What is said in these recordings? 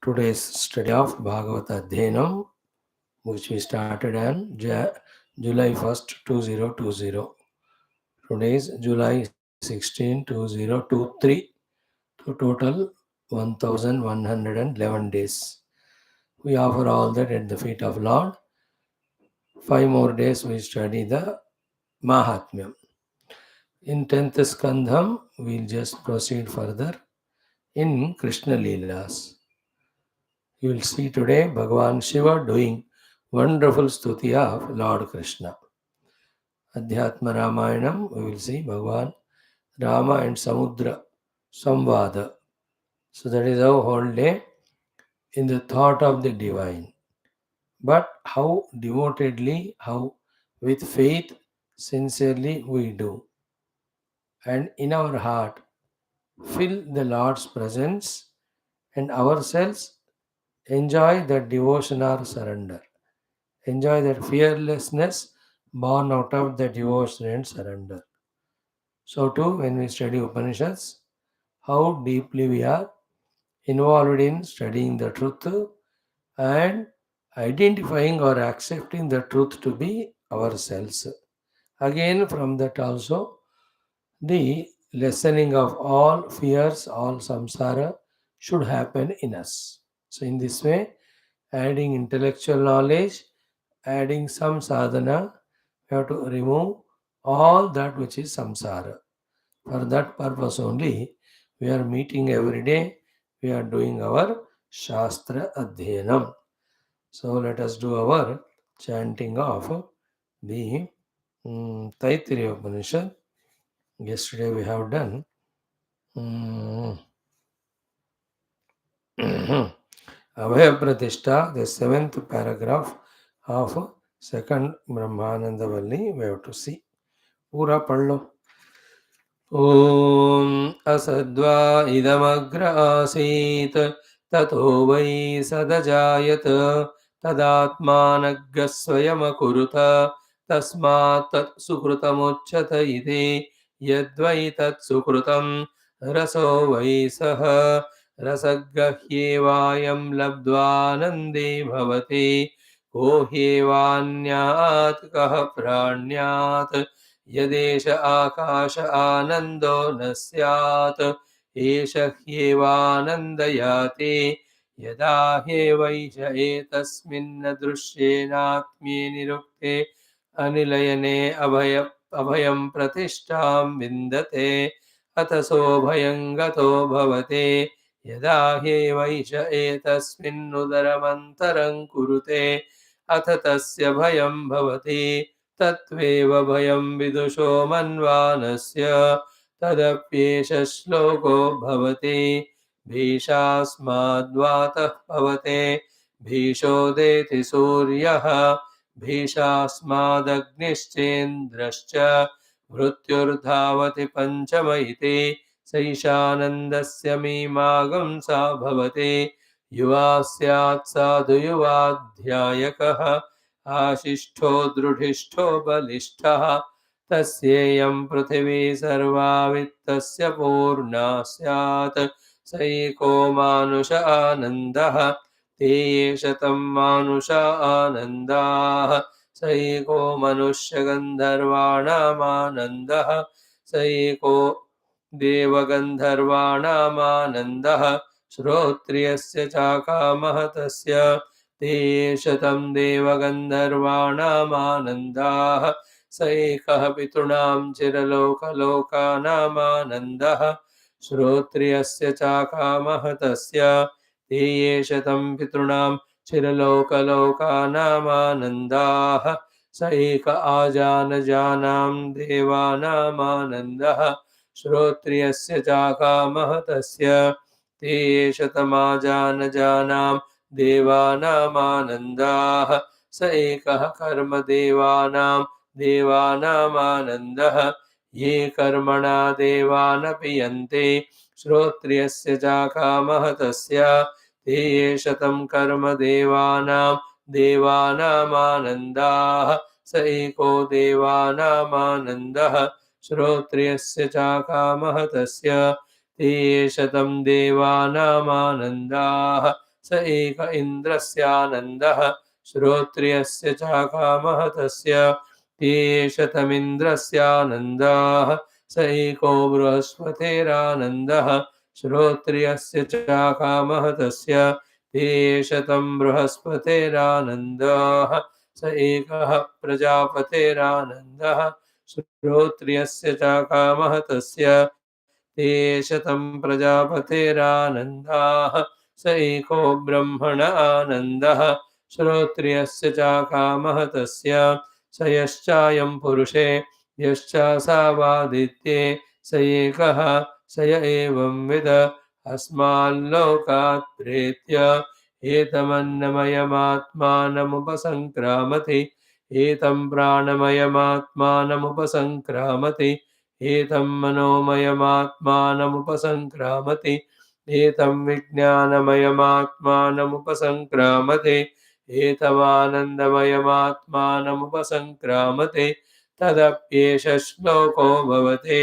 Today's study of Bhagavata Dhenam, which we started on July 1st, 2020. Today is July 16, 2023. To total 1111 days. We offer all that at the feet of Lord. 5 more days we study the Mahatmyam. In 10th Skandham, we'll just proceed further in Krishna Leelas. You will see today Bhagavan Shiva doing wonderful stuti of Lord Krishna. Adhyatma Ramayanam, we will see Bhagavan Rama and Samudra Samvada. So that is our whole day in the thought of the divine. But how devotedly, how with faith, sincerely we do. And in our heart, feel the Lord's presence and ourselves enjoy that devotion or surrender. Enjoy that fearlessness born out of the devotion and surrender. So too, when we study Upanishads, how deeply we are involved in studying the truth and identifying or accepting the truth to be ourselves. Again, from that also, the lessening of all fears, all samsara should happen in us. So, in this way, adding intellectual knowledge, adding some sadhana, we have to remove all that which is samsara. For that purpose only, we are meeting every day, we are doing our Shastra Adhyanam. So let us do our chanting of the Taittiriya Upanishad. Yesterday we have done Abhaya Pratishtha, the 7th paragraph of 2nd Brahmananda Valli. We have to see. Pura padlo. ॐ असद्वा इदमग्र आसीत् ततो वै सदजायत तदात्मानग्गः स्वयमकुरुत तस्मात् तत् सुकृतमुच्यत इति यद्वै तत् सुकृतं रसो वै सः रसगह्येवायं लब्ध्वानन्दे भवति को ह्येवान्यात् कः प्राण्यात् यदेश आकाश आनन्दो न स्यात् एष ह्येवानन्दयाति यदा ह्येवैष एतस्मिन् दृश्येनात्म्ये निरुक्ते अनिलयने अभयं प्रतिष्ठां विन्दते अथ सोऽभयं गतो भवते यदा ह्येवैष एतस्मिन्नुदरमन्तरं कुरुते अथ तस्य भयं भवति तत्त्वेव भयं विदुषो मन्वानस्य तदप्येष श्लोको भवति भीषास्माद्वातः पवते भीषोदेति सूर्यः भीषास्मादग्निश्चेन्द्रश्च मृत्युर्धावति पञ्चम इति सैषानन्दस्य मीमागं सा भवति युवा स्यात् साधु युवाध्यायकः आशिष्ठो दृढिष्ठो बलिष्ठः तस्येयं पृथिवी सर्वा वित्तस्य पूर्णा स्यात् स एको मानुष आनन्दः ते ये शतं मानुष आनन्दाः स एको मनुष्यगन्धर्वाणामानन्दः स एको देवगन्धर्वाणामानन्दः श्रोत्रियस्य चाकामः तस्य ते शतं देवगन्धर्वाणामानन्दाः स एकः पितॄणां चिरलोकलोकानामानन्दः श्रोत्रियस्य चाकामः तस्य ते शतं पितॄणां चिरलोकलोकानामानन्दाः स एक आजानजानां देवानामानन्दः श्रोत्रियस्य चाकामः तस्य ते शतमाजानजानां देवानामानन्दाः स एकः देवानामानन्दः ये कर्मणा देवानपि यन्ते श्रोत्रियस्य चाकामः तस्य ते शतं कर्म देवानामानन्दाः स एको देवानामानन्दः श्रोत्रियस्य चाकामः तस्य ते शतं देवानामानन्दाः स स एक इन्द्रस्यानन्दः श्रोत्रियस्य चाकामः तस्य ते शतमिन्द्रस्यानन्दाः स एको बृहस्पतेरानन्दः श्रोत्रियस्य चाकामः तस्य ते शतं बृहस्पतेरानन्दाः स एकः प्रजापतेरानन्दः श्रोत्रियस्य चाकामः तस्य ते शतं प्रजापतेरानन्दाः स एको ब्रह्मण आनन्दः श्रोत्रियस्य चाकामः तस्य स यश्चायं पुरुषे यश्चासावादित्ये स एकः स य एवं विद अस्माल्लोकात् प्रेत्य एतमन्नमयमात्मानमुपसङ्क्रामति एतं प्राणमयमात्मानमुपसङ्क्रामति एतं मनोमयमात्मानमुपसङ्क्रामति एतं विज्ञानमयमात्मानमुपसङ्क्रामति एतमानन्दमयमात्मानमुपसङ्क्रामति तदप्येष श्लोको भवति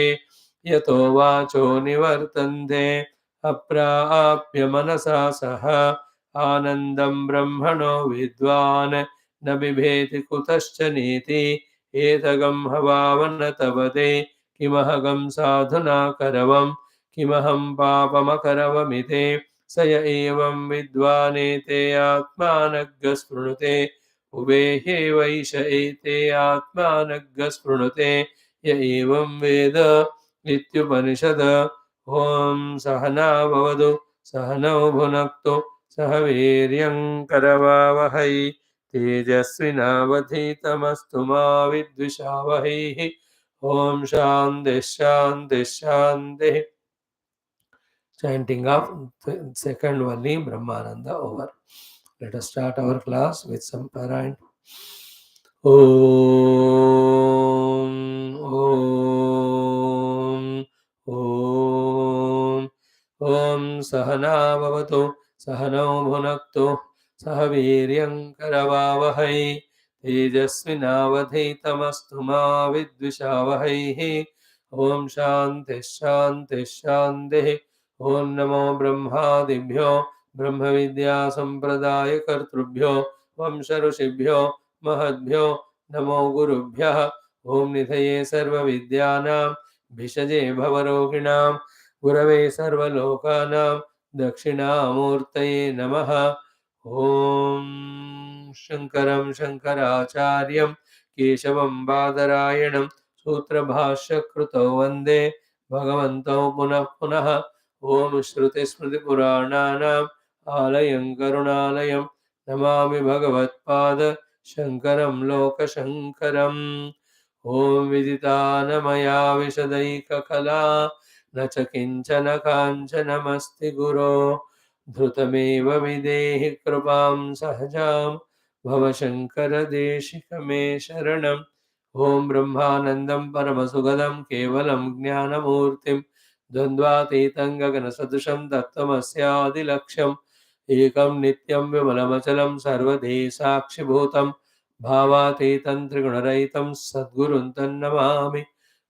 यतो वाचो निवर्तन्ते अप्राप्य मनसा सह आनन्दं ब्रह्मणो विद्वान् न बिभेति कुतश्च नीति एतगं हवावन तपदे किमहगं साधुना करवं किमहं पापमकरवमिते स य एवं विद्वानेते आत्मानग् स्पृणुते उभे वैष एते आत्मानग् स्पृणुते य एवं वेद इत्युपनिषद ॐ सहना भवतु सहनौ भुनक्तु सह वीर्यं करवावहै तेजस्विनावधीतमस्तु मा विद्विषावहैः ॐ शान्तिः शान्तिः शान्तिः. Chanting of second Valli Brahmananda over. Let us start our class with some parayana. Om Om Om Om Sahana Bhavatu Sahanau Bhunaktu Saha Viryam Karavavahai Tejasvinavadhitamastu ma vidvishavahai. Om Shanti Shanti Shanti. Om Namo Brahmadibhyo Brahma Vidya Sampradaya Kartrubhyo Vamsha Rushibhyo Mahadbhyo Namo Gurubhyah. Om Nithaye Sarva Vidyanam Bhishaje Bhavaroginam Gurave Sarva Lokanam Dakshinamurtaye Namaha. Om Shankaram Shankaracharyam Keshavam Badarayanam Sutra Bhashya Krutau Vande Bhagavantau Punah Punah. Om Shruti Smriti Purananam Alayam Karunalayam Namami Bhagavatpada Shankaram Loka Shankaram. Om Viditanamaya Vishadaika Kala Nacha Kinchana Kanchanamasti Guru Dhrutameva Videhi Krupam Sahajam Bhava Shankara Deshikame Sharanam. Om Brahmanandam Paramasugadam Kevalam Jnanamurtim Dvandvatītam Gaganasadusham Tattvamasyaadilaksham Ekam Nityam Vimalamacchalam Sarvadesakshibhutam Bhavatītam Trigunaraitam Sadgurun Tannamami.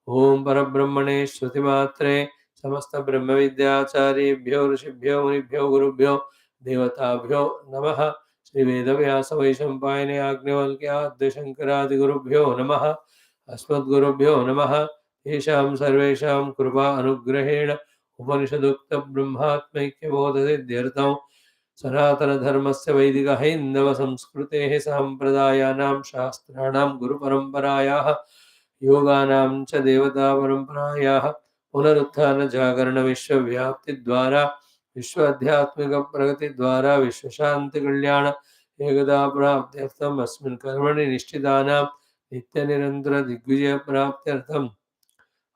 Om Parabrahmane Shruti MAATRE Samasta Brahma Vidyacharibhyo Rishibhyo Munibhyo Gurubhyo Devatabhyo Namaha. Shri Vedavyasa Vaishampayane Agnivalkya Adya Shankaradi Gurubhyo Namaha. Asmadgurubhyo Namaha. येषां सर्वेषां कृपा अनुग्रहेण उपनिषदुक्त ब्रह्मात्मैक्यबोधसिद्ध्यर्थं सनातनधर्मस्य वैदिक हैन्दव संस्कृतेः सम्प्रदायानां शास्त्राणां गुरुपरम्परायाः योगानां च देवतापरम्परायाः पुनरुत्थानजागरणविश्वव्याप्तिद्वारा विश्वाध्यात्मिकप्रगतिद्वारा विश्वशान्तिकल्याण एकदाप्राप्त्यर्थम् अस्मिन् कर्मणि निष्ठितानां नित्यनिरन्तरदिग्विजयप्राप्त्यर्थम्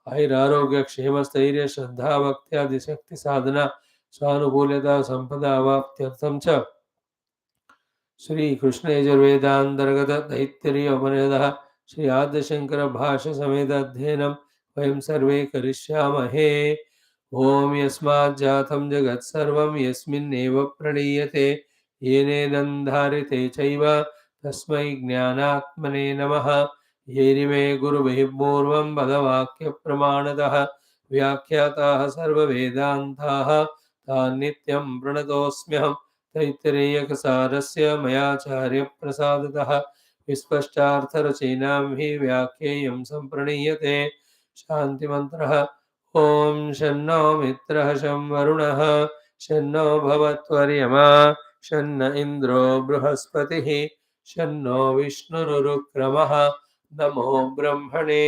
आयुरारोग्य क्षेम स्थैर्य श्रद्धा भक्त्यादि शक्ति साधना स्वानुकूलता संपदा अवाप्त्यर्थं च श्री कृष्ण यजुर्वेदांतर्गत तैत्तिरीय उपनिषदः श्री आद्यशंकर भाष्य समेत अध्ययनं वयं सर्वे करिष्यामहे. ओम यस्माज्जातं जगत्सर्वं यस्मिन्नेव प्रणीयते येनेदं धार्यते चैव तस्मै ज्ञानात्मने नमः. येरिमे गुरुभिः पूर्वं पदवाक्यप्रमाणतः व्याख्याताः सर्ववेदान्ताः तान् नित्यं प्रणतोऽस्म्यहम्. तैत्तिरीयकसारस्य मयाचार्यप्रसादतः विस्पष्टार्थरचनां हि व्याख्येयं सम्प्रणीयते। शान्तिमन्त्रः। ॐ शन्नो मित्रः शं वरुणः शन्नो भवत्वर्यमा शन्न इन्द्रो बृहस्पतिः शन्नो विष्णुरुक्रमः। नमो ब्रह्मणे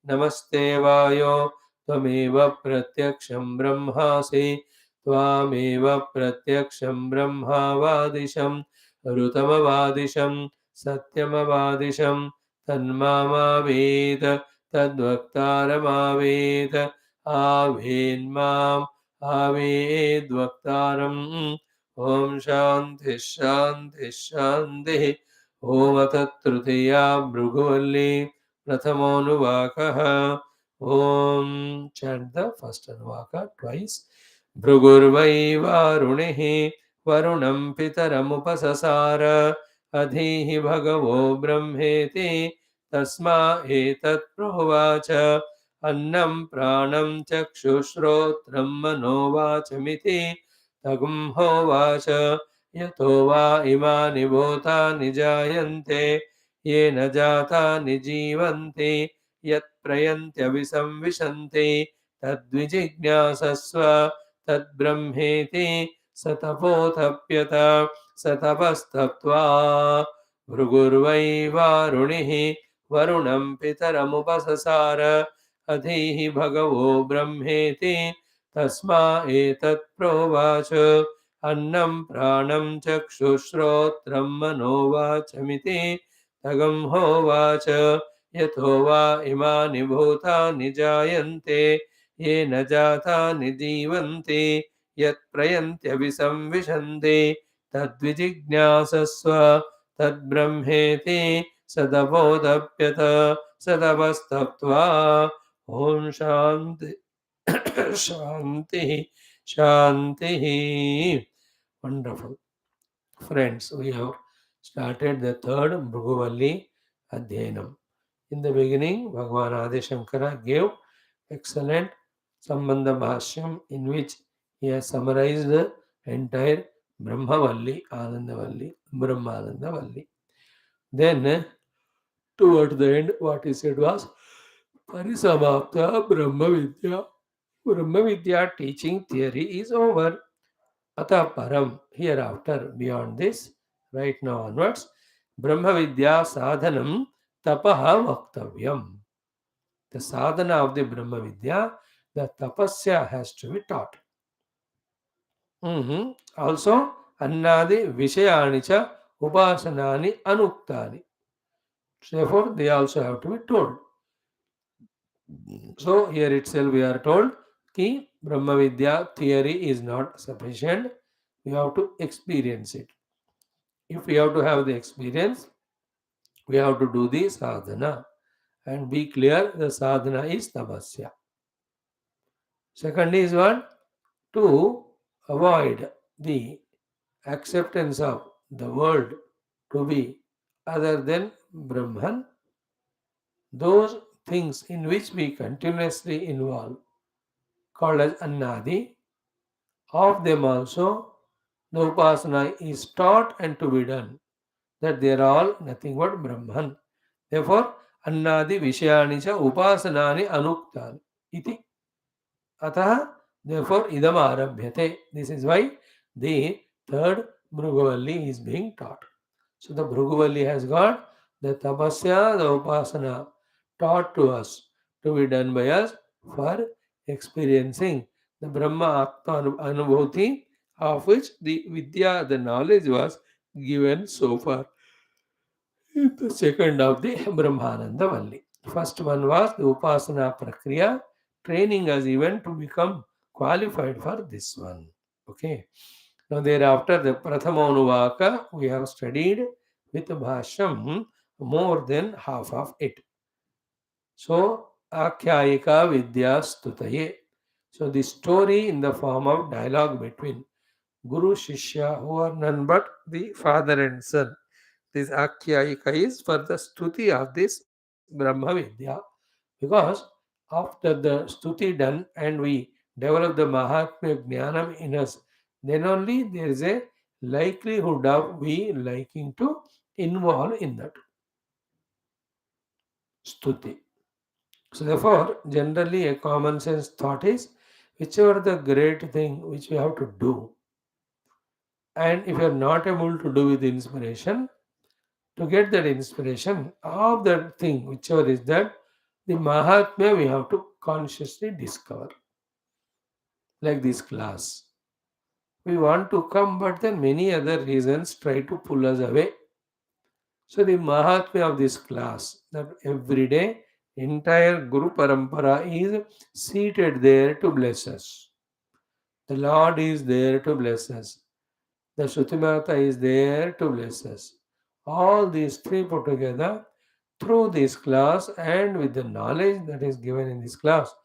नमस्ते वायो त्वमेव प्रत्यक्षं ब्रह्मासि त्वामेव प्रत्यक्षं ब्रह्मावादिशं ऋतमवादिशं सत्यमवादिशं तन्मामावेद तद्वक्तारमावेद आवेन्माम् आवेद्वक्तारम्। ॐ शान्तिः शान्तिः शान्तिः। ॐ तत्तृतीया Bhriguvalli प्रथमोऽनुवाकः। Om chant the first Anuvaka twice. Bhrugurvai Varunihi Varunam Pitaramupasasara Adhihi Bhagavo Brahmeti Tasma Etat Provacha Annam Pranam Chakshushrotram Manovachamiti Tagum Hovacha Yatova Imani Bhutani Jayante Yena Jatani Jivanti यत् प्रयन्त्यभिसंविशन्ति तद्विजिज्ञासस्व तद्ब्रह्मेति स तपोतप्यत स तपस्तप्त्वा भृगुर्वै वारुणिः वरुणं पितरमुपससार अधीः भगवो ब्रह्मेति तस्मा एतत् प्रोवाच अन्नं प्राणं चक्षुश्रोत्रं मनोवाचमिति तगं होवाच यतो वा इमानि भूतानि जायन्ते येन जातानि जीवन्ति यत् प्रयन्त्यभिसंविशन्ति तद्विजिज्ञासस्व तद्ब्रह्मेति सदबोधप्यत सदवस्तप्त्वा ॐ शान्ति शान्तिः शान्तिः. Wonderful. Friends, we have started the third Bhruguvalli Adhyanam. In the beginning, Bhagavan Adi Shankara gave excellent Sambandha Bhashyam in which he has summarized the entire Brahmavalli, Anandavalli, Brahmanandavalli. Then, towards the end, what he said was Parisamapta Brahma Vidya. Brahma Vidya teaching theory is over. Ata Param, hereafter, beyond this, right now onwards, Brahma Vidya Sadhanam Tapaha Vaktavyam. The sadhana of the Brahma Vidya, the tapasya has to be taught. Also, Annadi Vishayani cha Upasanani Anuktani. Therefore, they also have to be told. So, here itself we are told ki Brahma Vidya theory is not sufficient. We have to experience it. If we have to have the experience, we have to do the sadhana. And be clear, the sadhana is tapasya. Second is what? To avoid the acceptance of the world to be other than Brahman, those things in which we continuously involve, called as Annadi, of them also the Upasana is taught and to be done, that they are all nothing but Brahman. Therefore, Annadi Vishayani cha Upasanani Anuktani iti. Atah, therefore, idam arabhyate. This is why the third Bhruguvalli is being taught. So the Bhruguvalli has got the tapasya, the upasana taught to us to be done by us for experiencing the Brahma Atma Anubhuti, of which the Vidya, the knowledge was given so far. The second of the Brahmananda Valli. First one was the Upasana Prakriya, training us even to become qualified for this one. Okay. Now thereafter the Prathamanuvaka we have studied with Bhashyam more than half of it. So Akhyayika Vidya Stutaye. So the story in the form of dialogue between Guru Shishya, who are none but the father and son. This Akhyayika is for the stuti of this Brahma Vidya, because after the stuti done and we develop the Mahatmya Jnanam in us, then only there is a likelihood of we liking to involve in that stuti. So therefore, generally a common sense thought is whichever the great thing which we have to do, and if you are not able to do with inspiration, to get that inspiration of that thing, whichever is that, the Mahatmya we have to consciously discover. Like this class. We want to come, but then many other reasons try to pull us away. So the Mahatmya of this class, that every day, entire Guru Parampara is seated there to bless us. The Lord is there to bless us. The Shruti Mata is there to bless us. All these three put together through this class and with the knowledge that is given in this class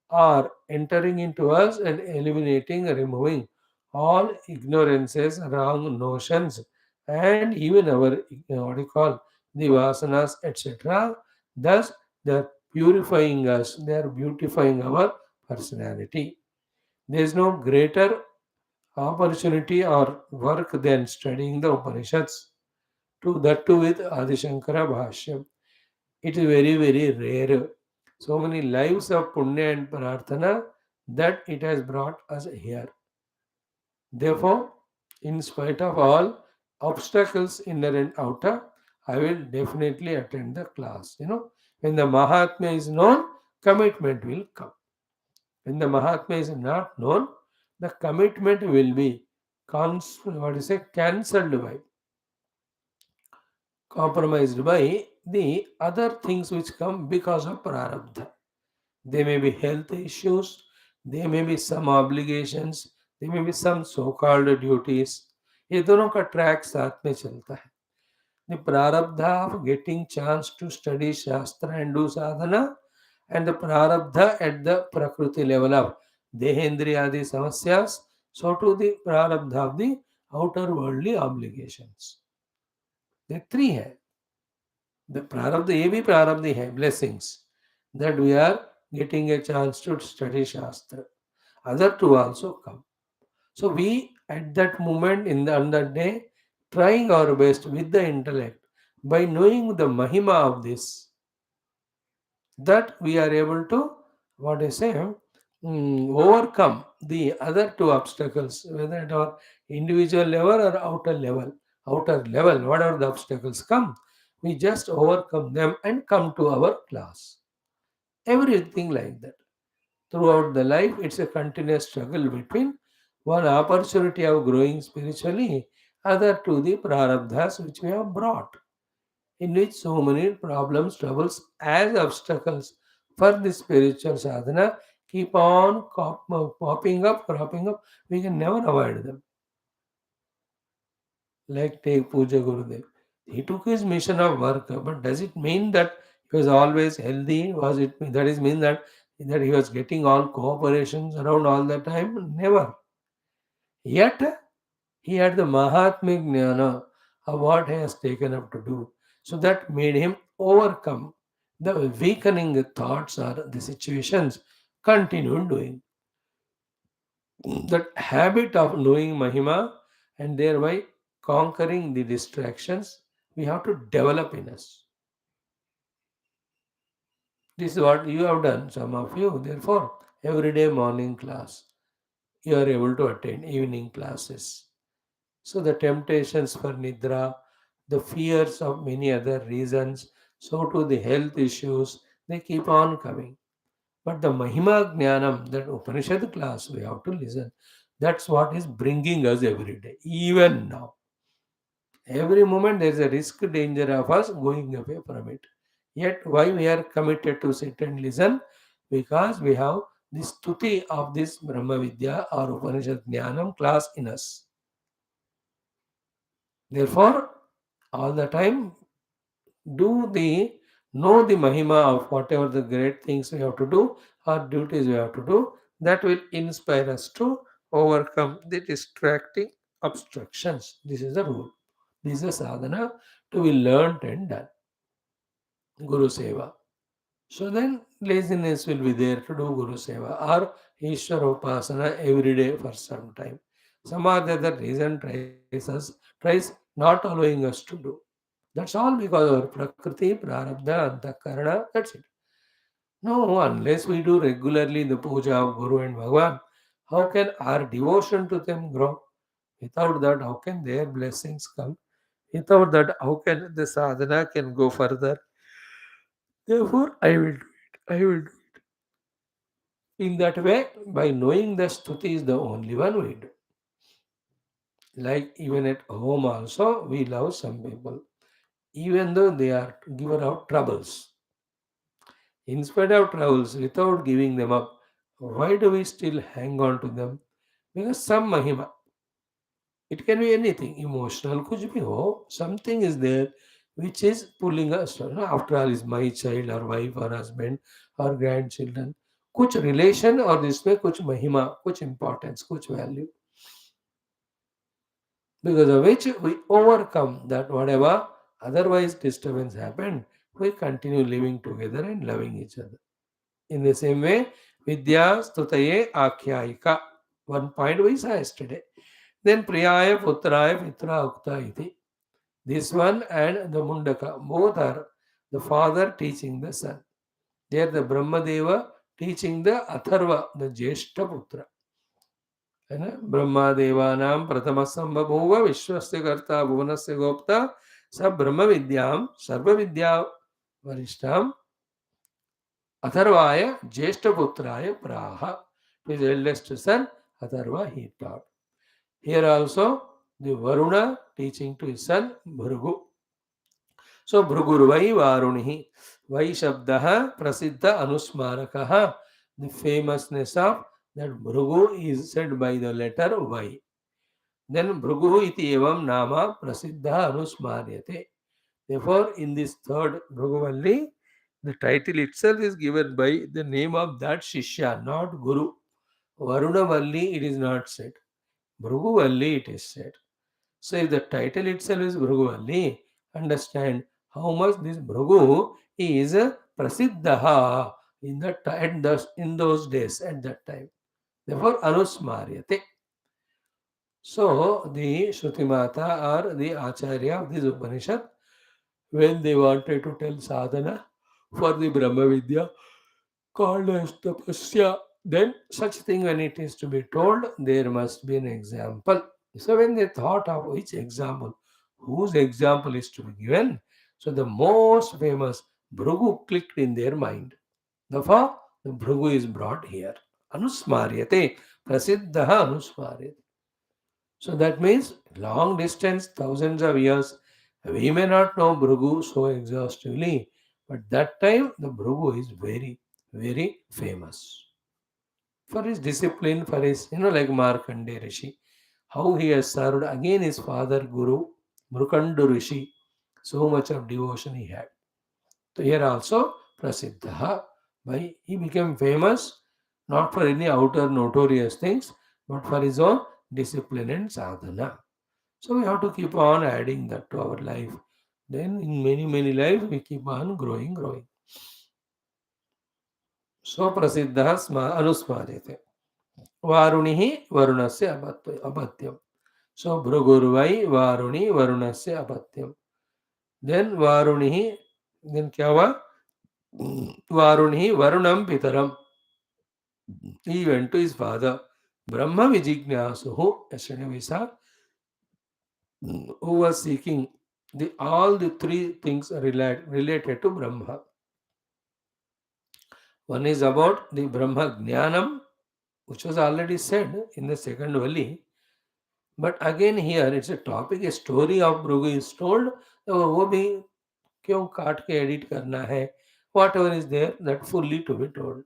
are entering into us and eliminating, removing all ignorances, wrong notions, and even our what you call the vasanas, etc. Thus, they are purifying us, they are beautifying our personality. There is no greater opportunity or work than studying the Upanishads. To that too with Adi Shankara Bhashyam. It is very, very rare. So many lives of Punya and Prarthana that it has brought us here. Therefore, in spite of all obstacles, inner and outer, I will definitely attend the class. When the Mahatma is known, commitment will come. When the Mahatma is not known, the commitment will be cancelled by, compromised by the other things which come because of prarabdha. There may be health issues, there may be some obligations, there may be some so-called duties. ये दोनों का track साथ में चलता है. The prarabdha of getting chance to study shastra and do sadhana, and the prarabdha at the prakriti level of dehendriyadi samasyas, so to the prarabdha of the outer worldly obligations. The three हैं. The prarabdha, ये भी प्रारब्ध है, blessings, that we are getting a chance to study Shastra. Other two also come. So we, at that moment on that day, trying our best with the intellect, by knowing the mahima of this, that we are able to, what I say, overcome the other two obstacles, whether at our individual level or outer level. Outer level, whatever the obstacles come, we just overcome them and come to our class. Everything like that. Throughout the life, it's a continuous struggle between one opportunity of growing spiritually, other to the prarabdhas which we have brought, in which so many problems, troubles as obstacles for the spiritual sadhana keep on popping up, cropping up. We can never avoid them. Like take Puja Gurudev. He took his mission of work, but does it mean that he was always healthy? Was it that is mean that he was getting all cooperations around all the time? Never. Yet he had the Mahatmya Jnana of what he has taken up to do. So that made him overcome the weakening thoughts or the situations, continued doing. That habit of knowing Mahima and thereby conquering the distractions we have to develop in us. This is what you have done, some of you. Therefore, everyday morning class, you are able to attend evening classes. So the temptations for nidra, the fears of many other reasons, so too the health issues, they keep on coming. But the Mahima Jnanam, that Upanishad class, we have to listen. That's what is bringing us every day, even now. Every moment there is a risk, danger of us going away from it. Yet, why we are committed to sit and listen? Because we have the stuti of this Brahma Vidya or Upanishad Jnanam class in us. Therefore, all the time, do the know the mahima of whatever the great things we have to do or duties we have to do. That will inspire us to overcome the distracting obstructions. This is the rule. This is a sadhana to be learned and done. Guru Seva. So then laziness will be there to do Guru Seva or Ishwara Upasana every day for some time. some or the other reason tries not allowing us to do. That's all because of our Prakriti, Prarabdha, Antakarana, that's it. No, unless we do regularly the puja of Guru and Bhagwan, how can our devotion to them grow? Without that, how can their blessings come? Without that, how can the sadhana can go further? Therefore, I will do it. I will do it. In that way, by knowing the stuti is the only one we do. Like even at home also, we love some people. Even though they are giver of troubles. In spite of troubles, without giving them up, why do we still hang on to them? Because some mahima, it can be anything, emotional, kuch bhi ho, something is there which is pulling us. After all, is my child or wife or husband or grandchildren. Kuch relation or this way, kuch mahima, kuch importance, kuch value. Because of which we overcome that whatever otherwise disturbance happened, we continue living together and loving each other. In the same way, Vidya Stutaye Akhyayika. One point we saw yesterday. Then Priyaya Putraya Pitra Ukta iti. This one and the Mundaka, both are the father teaching the son. They are the Brahmadeva teaching the Atharva, the Jeshta Putra. है ना ब्रह्मादेवानां प्रथमसंबभूव विश्वस्य कर्ता भुवनस्य गोप्ता स ब्रह्म विद्यां सर्व विद्या वरिष्ठां अथर्वाय ज्येष्ठपुत्राय प्राह. To his eldest son Atharva he taught. Here also the Varuna teaching to his son Bhrugu. So Bhrugurvai Varunihi. Vai Shabdaha Prasiddha Anusmarakaha. The famousness of that Bhrugu is said by the letter Y. Then Bhrugu iti evam nama prasiddha anusmaryate. Therefore, in this third Bhruguvalli, the title itself is given by the name of that Shishya, not Guru. Varuna Valli, it is not said. Bhruguvalli, it is said. So, if the title itself is Bhruguvalli, understand how much this Bhrugu is prasiddha in in those days at that time. Therefore, anusmaryate. So, the Shruti Mata or the Acharya of this Upanishad, when they wanted to tell sadhana for the Brahma Vidya called as tapasya, then such thing when it is to be told, there must be an example. So, when they thought of which example, whose example is to be given, so the most famous Bhrugu clicked in their mind. Therefore, the Bhrugu is brought here. Anusmaryate, prasiddha anusmaryate. So that means long distance, thousands of years, we may not know Bhrugu so exhaustively, but that time the Bhrugu is very, very famous for his discipline, for his, like Markandeya Rishi, how he has served again his father Guru, Mrukandu Rishi, so much of devotion he had. So here also, Prasiddha, by he became famous not for any outer notorious things, but for his own discipline and sadhana. So we have to keep on adding that to our life. Then in many, many lives we keep on growing, growing. So prasiddha anusmarete. Varunihi varunasya apatyam. So bhrugurvai varuni varunasya apatyam. Then varunihi, then kya hua? Varunihi varunam pitaram. He went to his father. Brahma Vijignyasuhu, yesterday we saw, who was seeking all the three things related to Brahma. One is about the Brahma Jnanam, which was already said in the second Valli. But again here it's a topic, a story of Bhrugu is told. तो वो भी क्यों काट के edit करना है? Whatever is there, that fully to be told.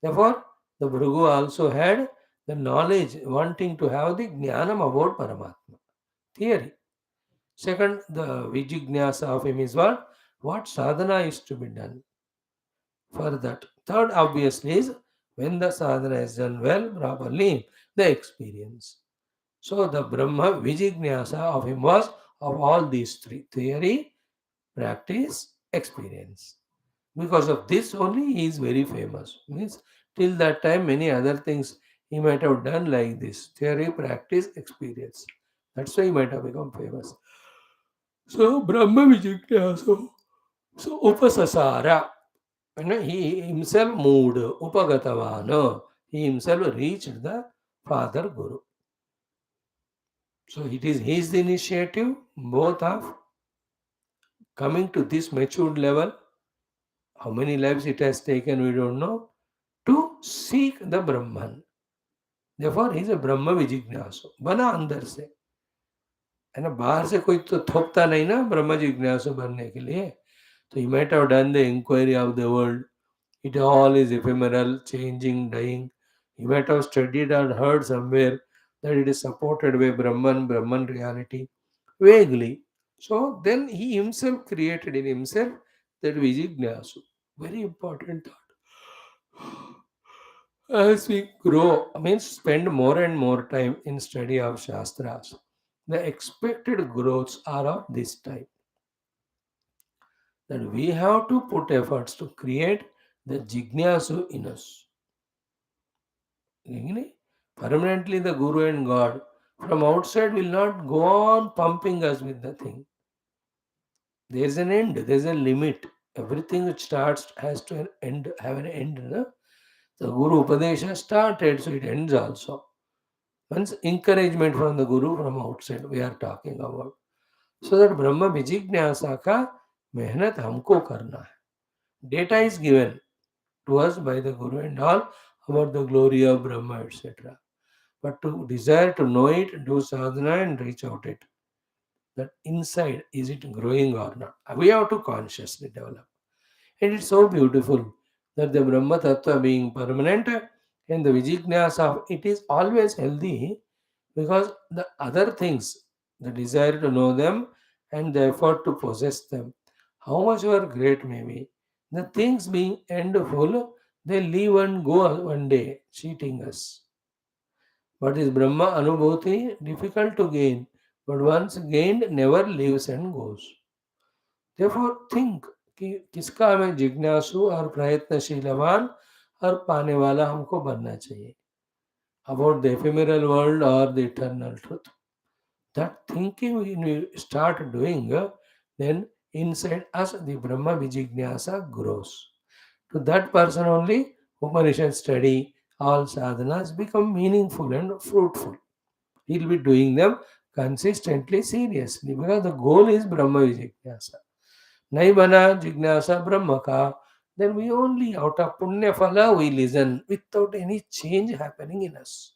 Therefore, the Bhrugu also had the knowledge, wanting to have the jnanam about Paramatma. Theory. Second, the Vijignyasa of him is what? What sadhana is to be done for that. Third, obviously, is when the sadhana is done well, properly, the experience. So, the Brahma Vijignyasa of him was of all these three: theory, practice, experience. Because of this only he is very famous. Means till that time many other things he might have done like this: theory, practice, experience. That's why he might have become famous. So Brahma Vijignasu, so Upasasara, and he himself moved, Upagatavana, he himself reached the Father Guru. So it is his initiative, both of coming to this matured level. How many lives it has taken, we don't know, to seek the Brahman. Therefore, he is a Brahma Vijignasu. बना अंदर से, है ना, बाहर से कोई तो थोपता नहीं ना ब्रह्म जिज्ञासु बनने के लिए. So he might have done the inquiry of the world. It all is ephemeral, changing, dying. He might have studied or heard somewhere that it is supported by Brahman reality, vaguely. So then he himself created in himself that Vijignasu. Very important thought. As we grow, I mean, spend more and more time in study of Shastras, the expected growths are of this type. That we have to put efforts to create the Jignasu in us. Permanently, the Guru and God from outside will not go on pumping us with the thing. There is an end, there is a limit. Everything which starts has to an end, have an end. No? The Guru Upadesha started, so it ends also. Once encouragement from the Guru from outside, we are talking about. So that Brahma Vijignyasa ka mehnat humko karna hai. Data is given to us by the Guru and all about the glory of Brahma, etc. But to desire to know it, do sadhana and reach out it. That inside, is it growing or not? We have to consciously develop. And it's so beautiful that the Brahma Tattva being permanent and the Vijignyasa of it is always healthy because the other things, the desire to know them and the effort to possess them, how much ever great may be, the things being endful, they leave and go one day, cheating us. But is Brahma Anubhuti difficult to gain, but once gained, never leaves and goes. Therefore, think कि किसका हमें जिज्ञासु और प्रयत्नशीलवान और पाने वाला हमको बनना चाहिए. About the ephemeral world or the eternal truth. That thinking when we start doing, then inside us the Brahma Vijignyasa grows. To that person only, Upanishad study, all sadhanas become meaningful and fruitful. He will be doing them consistently, seriously, because the goal is Brahma Vijignyasa. Nai bana Jignasa Brahma ka, then we only out of Punya Phala we listen without any change happening in us.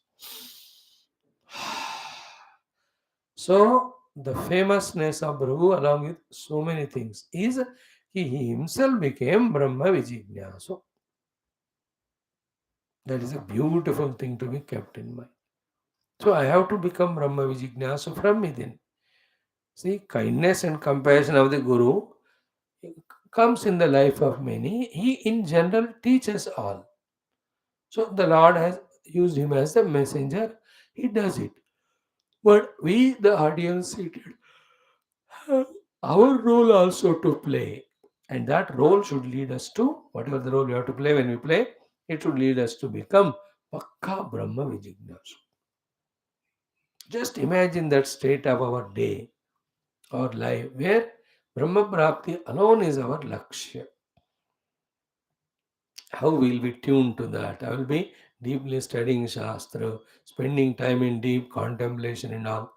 So, the famousness of Bhrugu, along with so many things, is he himself became Brahma Vijignasu. That is a beautiful thing to be kept in mind. So, I have to become Brahma Vijignasu from within. See, kindness and compassion of the Guru comes in the life of many. He, in general, teaches all. So, the Lord has used him as the messenger. He does it. But we, the audience seated, have our role also to play. And that role should lead us to, whatever the role we have to play when we play, it should lead us to become Pakka Brahma Vijignasu. Just imagine that state of our day or life where Brahma Prapti alone is our Lakshya. How will we tune to that? I will be deeply studying Shastra, spending time in deep contemplation and all,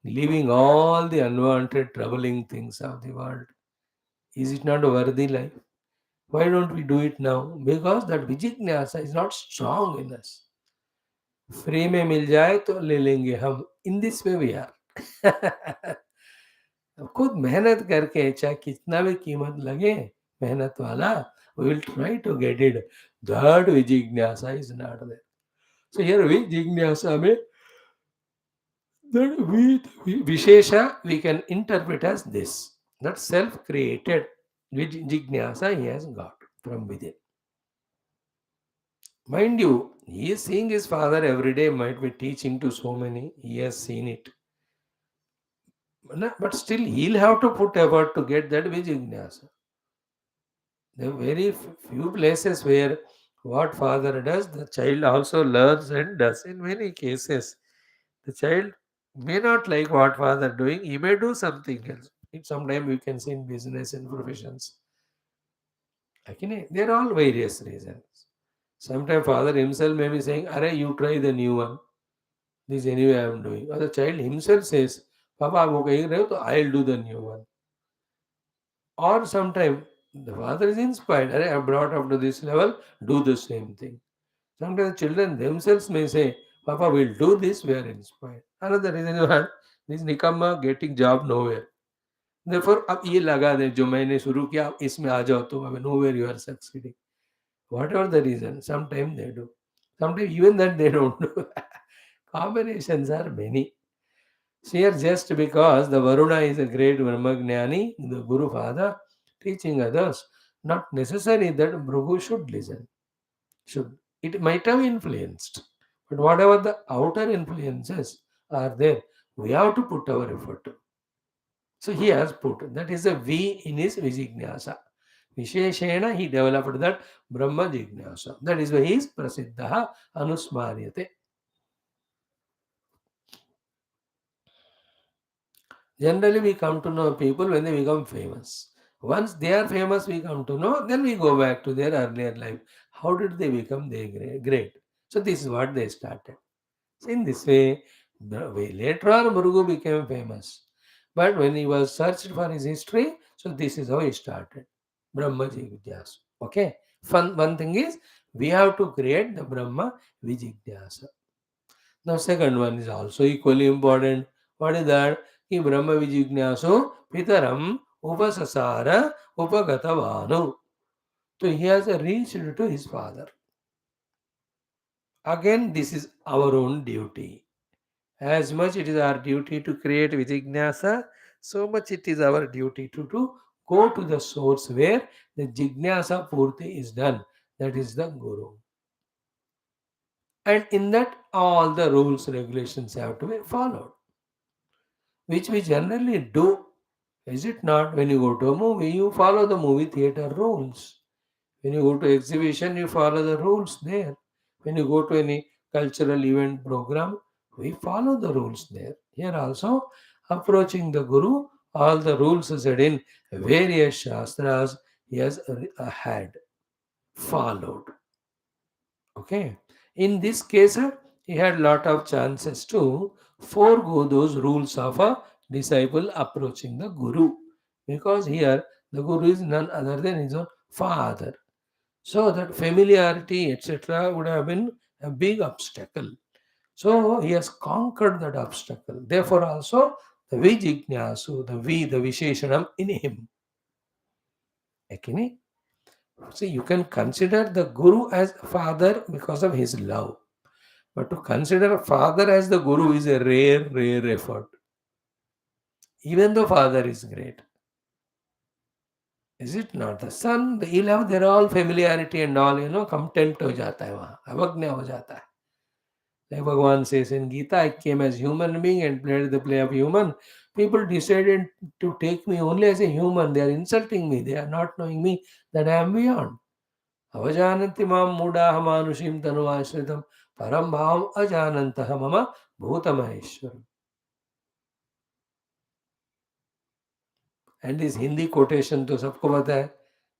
leaving all the unwanted, troubling things of the world. Is it not a worthy life? Why don't we do it now? Because that Vijignyasa is not strong in us. Free में मिल जाए तो ले लेंगे हम. In this way we are. खुद मेहनत करके चाहे कितना भी कीमत लगे मेहनत वाला, we will try to get it. That Vijignyasa is not there. So here Vijignyasa में that Vishesha we can interpret as this. That self-created Vijignyasa he has got from within. Mind you, he is seeing his father every day, might be teaching to so many, he has seen it. But still, he'll have to put effort to get that Vijignyasa. There are very few places where What father does, the child also learns and does. In many cases, the child may not like what father doing. He may do something else. Sometimes we can see in business and professions. There are all various reasons. Sometimes father himself may be saying, "Arey, you try the new one. This anyway I am doing." Or the child himself says, "Papa, आप वो कहीं रहे हो तो I'll do the new one." Or sometimes the father is inspired. "Arey, I am brought up to this level. Do the same thing." Sometimes children themselves may say, "Papa, we'll do this." We are inspired. Another reason is what this निकम्मा getting job nowhere. Therefore, अब ये लगा दे जो मैंने शुरू किया आप इसमें आ जाओ तुम अब nowhere you are succeeding. Whatever the reason, sometimes they do. Sometimes even that they don't do. Combinations are many. Here, just because the Varuna is a great Brahmagnani, the Guru Father, teaching others, not necessary that Bhrugu should listen. Should it might have influenced, but whatever the outer influences are there, we have to put our effort. So he has put that is a V in his Vijnasa. Visheshena he developed that Brahma Jignasa. That is why he is Prasiddha Anusmaryate. Generally, we come to know people when they become famous. Once they are famous, we come to know, then we go back to their earlier life. How did they become they great? So, this is what they started. So in this way, later on, Bhrugu became famous. But when he was searched for his history, so this is how he started. Brahma Jigyasa. Okay. One thing is, we have to create the Brahma Vijigyasa. Now, second one is also equally important. What is that? Ki Brahma Vijignaso Pitaram Upasasara Upagatavanu. So he has reached to his father. Again, this is our own duty. As much it is our duty to create Vijignasa, so much it is our duty to go to the source where the Jignasa Purti is done. That is the Guru. And in that, all the rules, regulations have to be followed, which we generally do. Is it not? When you go to a movie, you follow the movie theater rules. When you go to exhibition, you follow the rules there. When you go to any cultural event program, we follow the rules there. Here also, approaching the Guru, all the rules said in various Shastras, he has had, followed. Okay. In this case, he had lot of chances to forego those rules of a disciple approaching the Guru. Because here, the Guru is none other than his own father. So that familiarity, etc., would have been a big obstacle. So he has conquered that obstacle. Therefore, also the Vijignasu, the Visheshanam in him. Okay? See, you can consider the Guru as father because of his love. But to consider a father as the Guru is a rare, rare effort. Even though father is great. Is it not? The son, the love, they're all familiarity and all, contempt हो जाता है वहाँ, अवज्ञा हो जाता है. Like Bhagavan says in Gita, I came as human being and played the play of human. People decided to take me only as a human. They are insulting me. They are not knowing me that I am beyond. Avajananti mam mudaha manushim tanuashritam param bhavam ajanantah mama bhutamaheshwaram. And this Hindi quotation तो सबको पता है,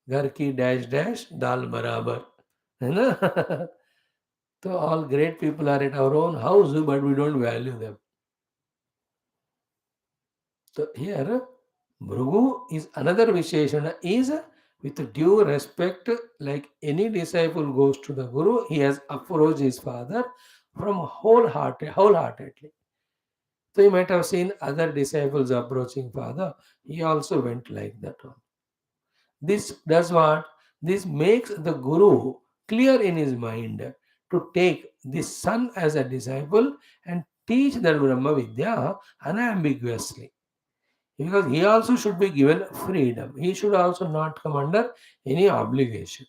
घर की dash dash दाल बराबर, है ना? So all great people are at our own house, but we don't value them. So here, Bhrugu is another Visheshana, is with due respect, like any disciple goes to the Guru, he has approached his father from wholeheartedly. So you might have seen other disciples approaching father, he also went like that one. This does what? This makes the Guru clear in his mind to take this son as a disciple and teach that Brahma Vidya unambiguously. Because he also should be given freedom. He should also not come under any obligation.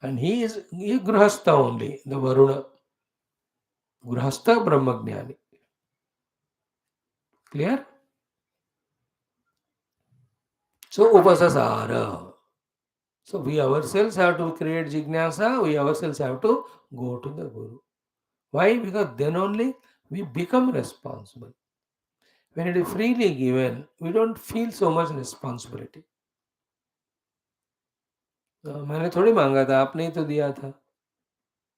And he Grahastha only, the Varuna. Grahastha Brahmagnani. Clear? So Upasasara. So we ourselves have to create jignasa, we ourselves have to go to the Guru. Why? Because then only we become responsible. When it is freely given, we don't feel so much responsibility. मैंने थोड़ी मांगा था, आपने ही तो दिया था.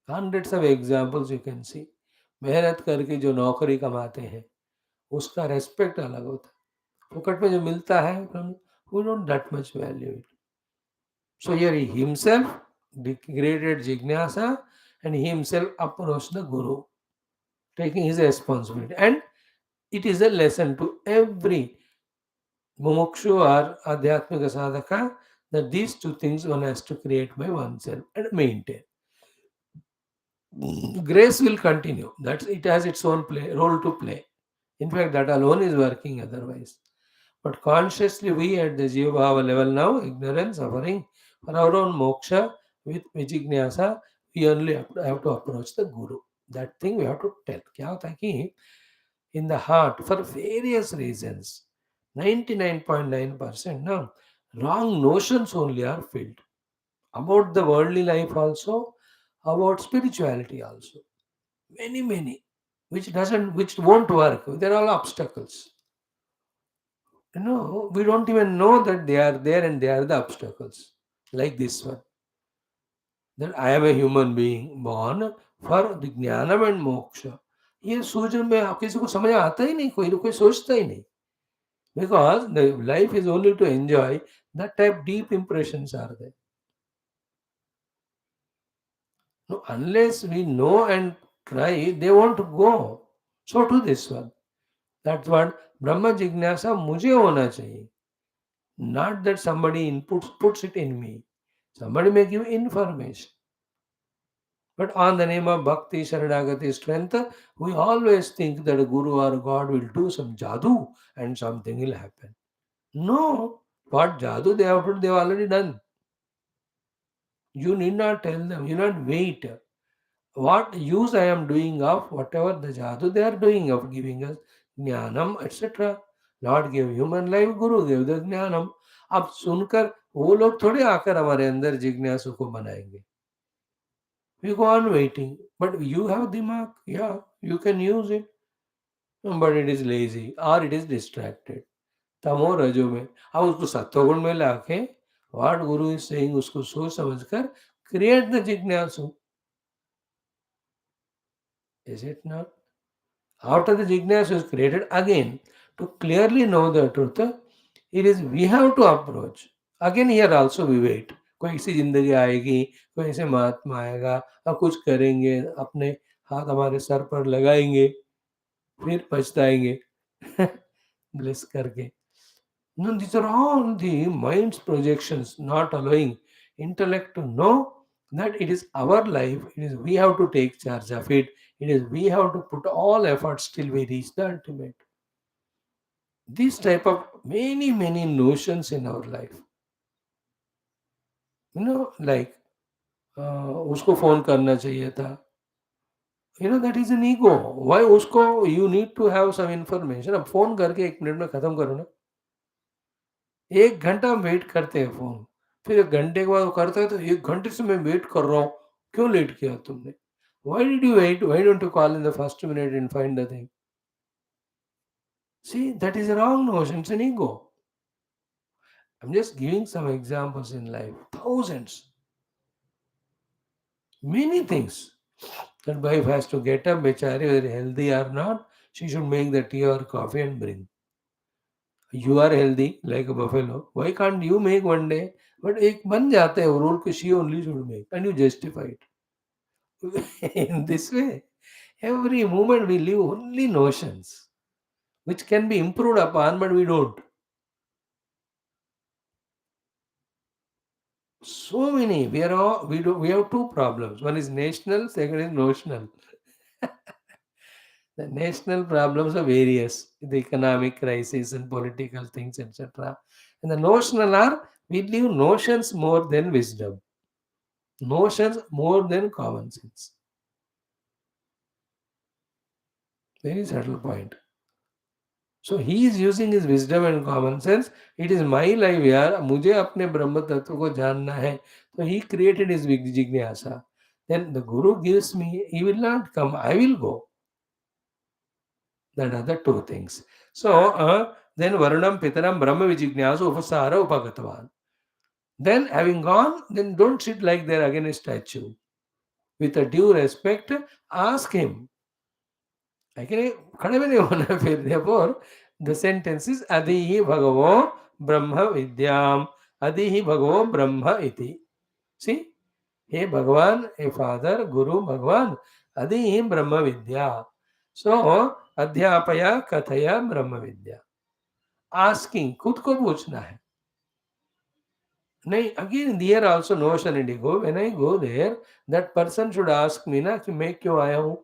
Hundreds of examples you can see. मेहनत करके जो नौकरी कमाते हैं उसका रेस्पेक्ट अलग होता है. फुकट में जो मिलता है we don't that much value it. So here he himself created jignasa and he himself approached the Guru, taking his responsibility. And it is a lesson to every mumukshu or adhyatmika sadhaka that these two things one has to create by oneself and maintain. Grace will continue. That's it has its own role to play. In fact, that alone is working otherwise. But consciously, we at the Jiva Bhava level now, ignorance, suffering, for our own moksha with vijignasa, we only have to approach the Guru. That thing we have to tell. क्या होता है कि in the heart, for various reasons, 99.9% now, wrong notions only are filled about the worldly life also, about spirituality also. Many, which won't work. They're all obstacles. We don't even know that they are there and they are the obstacles. Like this one. That I am a human being born for the jnanam and moksha. ये सोचने में आप किसी को समझ आता ही नहीं, कोई सोचता ही नहीं. Because the life is only to enjoy, that type deep impressions are there. No, unless we know and try, they won't go. So to this one. That's what Brahma Jignasa मुझे होना चाहिए. Not that somebody puts it in me. Somebody may give information. But on the name of Bhakti, Sharanagati, strength, we always think that a Guru or God will do some jadoo and something will happen. No. What jadoo they have to do, they have already done. You need not tell them. You not wait. What use I am doing of whatever the jadoo they are doing of giving us jnanam, etc. Lord gave human life, Guru gave the jnanam. अब सुनकर वो लोग थोड़े आकर हमारे अंदर जिज्ञासु को बनाएंगे. We go on waiting. But you have dimag. Yeah, you can use it. But it is lazy or it is distracted. तमो रजो में. अब उसको सत्वगुण में लाके what Guru is saying उसको सोच समझकर create the जिज्ञासु. Is it not? After the jignasa is created again, to clearly know the truth, it is we have to approach. Again here also we wait. कोई ऐसी जिंदगी आएगी, कोई ऐसे महात्मा आएगा और कुछ करेंगे, अपने हाथ हमारे सर पर लगाएंगे, फिर पछताएंगे. ब्लेस करके. No, these are all the mind's projections, not allowing intellect to know that it is our life, it is we have to take charge of it, it is we have to put all efforts till we reach the ultimate. These type of many notions in our life. Like उसको phone करना चाहिए था. That is an ego. Why उसको you need to have some information. अब phone करके 1 minute में खत्म करो ना. 1 घंटा हम वेट करते हैं फोन, फिर 1 घंटे के बाद वो करता है तो 1 घंटे से मैं वेट कर रहा हूँ. क्यों लेट किया तुमने? Why did you wait? Why don't you call in the first minute and find the thing? See, that is a wrong notion. It's an ego. I'm just giving some examples in life. Thousands. Many things. That wife has to get up, bechari, whether healthy or not, she should make the tea or coffee and bring. You are healthy like a buffalo. Why can't you make one day? But एक बन जाता है वो rule कि she only should make and you justify it. In this way, every moment we live only notions which can be improved upon, but we don't. So many. We have two problems. One is national, second is notional. The national problems are various, the economic crisis and political things, etc. And the notional are we live notions more than wisdom, notions more than common sense. Very subtle point. So he is using his wisdom and common sense. It is my life यार, मुझे अपने ब्रह्म तत्व को जानना है. So he created his jignasa. Then the guru gives me, he will not come, I will go. That are the two things. So then Varunam Pitaram Brahma Vijignasu Upasara Upagatavan. Then having gone, then don't sit like there again a statue. With a due respect, ask him. खड़े भी नहीं होना फिर. Therefore, the sentence is Adihi Bhagavo Brahma Vidyam. Adihi Bhagavo Brahma iti. See? Hey Bhagavan, hey Father, Guru, Bhagavan, Adihi Brahma Vidya. So, Adhyapaya Kathaya Brahma Vidya. Asking, खुद को पूछना है. नहीं, again there also notion in ego. When I go there, that person should ask me ना कि मैं क्यों आया हूँ.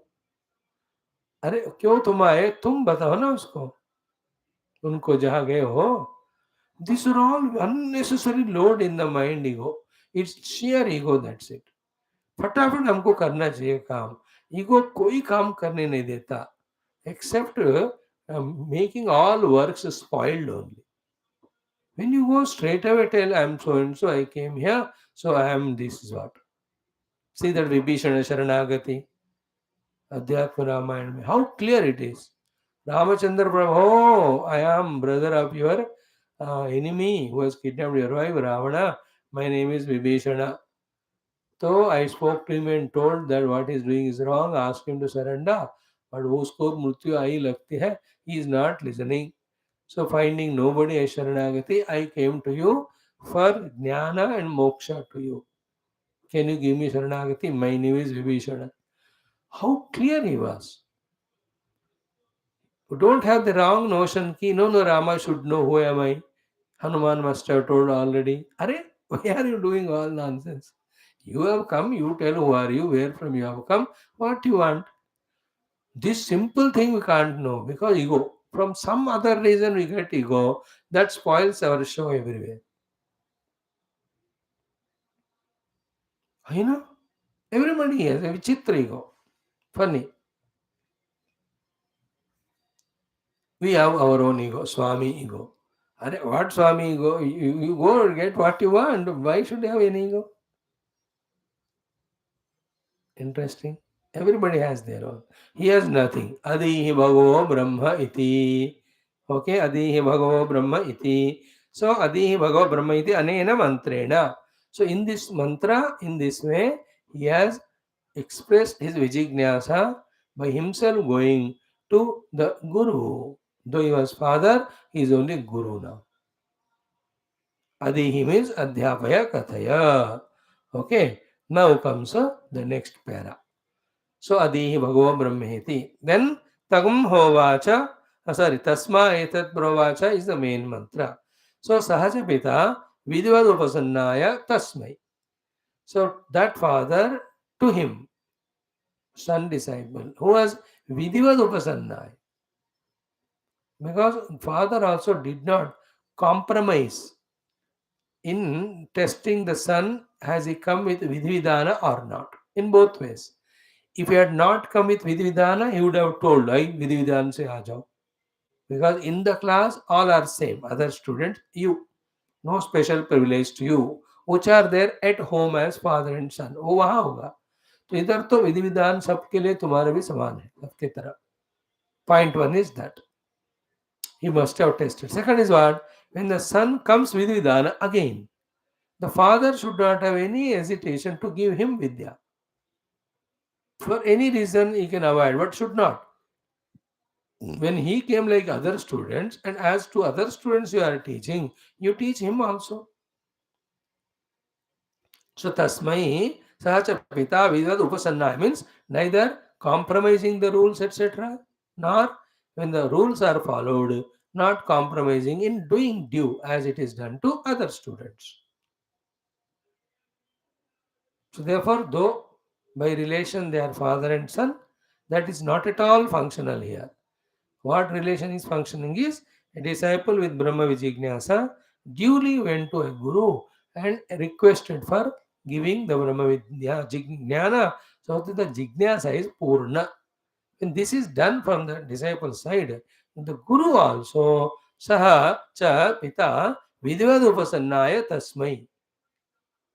अरे क्यों तुम आए, तुम बताओ ना उसको, उनको जहाँ गए हो. These are all unnecessary load in the mind ego. It's sheer ego, that's it. फटाफट हमको करना चाहिए काम. ईगो कोई काम करने नहीं देता, except making all works spoiled only. When you go straight away tell I am so and so, I came here, so I am this is what. See that Vibhishana Sharanagati, Adhyatma Ramayana, how clear it is. Ramachandra Prabhu, oh, I am brother of your enemy who has kidnapped your wife Ravana. My name is Vibhishana. So I spoke to him and told that what he is doing is wrong. Ask him to surrender. But उसको मृत्यु आई लगती है. He is not listening. So finding nobody as Sharanagati, I came to you for jnana and moksha to you. Can you give me Sharanagati? My name is Vibhishana. How clear he was. Don't have the wrong notion ki no, Rama should know who am I. Hanuman must have told already. Are, why are you doing all nonsense? You have come, you tell who are you, where from you have come, what you want. This simple thing we can't know because ego. From some other reason we get ego, that spoils our show everywhere. You know, everybody has a vichitra ego. Funny. We have our own ego, Swami ego. What Swami ego? You go and get what you want. Why should you have any ego? Interesting. Everybody has their own. He has nothing. Adihi Bhagavo Brahma iti. Okay, Adihi Bhagavo Brahma iti. So, Adihi Bhagavo Brahma iti anena mantrena. So, in this mantra, in this way, he has expressed his Vijignyasa by himself going to the Guru. Though he was father, he is only Guru now. Adihi means Adhyapaya Kathaya. Okay, now comes the next para. So Adihi Bhagava Brahmeti. Then Tagum Hovacha, Tasma Etat Bravacha is the main mantra. So Sahaja Pita Vidvad Upasannaya Tasmai. So that father to him, son disciple, who was Vidvad Upasannaya. Because father also did not compromise in testing the son, has he come with Vidvidana or not, in both ways. If he had not come with Vidvidana, he would have told, I Vidvidana se aa jao. Because in the class, all are same. Other students, you. No special privilege to you, which are there at home as father and son. वो वहाँ होगा. तो इधर तो विधि विधान सबके लिए तुम्हारे भी समान है, सबके तरह. Point one is that. He must have tested. Second is what? When the son comes with Vidana again, the father should not have any hesitation to give him Vidya. For any reason he can avoid, but should not. When he came like other students, and as to other students you are teaching, you teach him also. So tasmai sacha pita vidad upasanna means neither compromising the rules, etc., nor when the rules are followed, not compromising in doing due as it is done to other students. So therefore, though by relation they are father and son, that is not at all functional here. What relation is functioning is a disciple with Brahma Vijignyasa duly went to a guru and requested for giving the Brahma Vidya Jnana so that the Jignasa is Purna. When this is done from the disciple side, The Guru also, Saha cha Pita Vidvad Upasannaya Tasmai,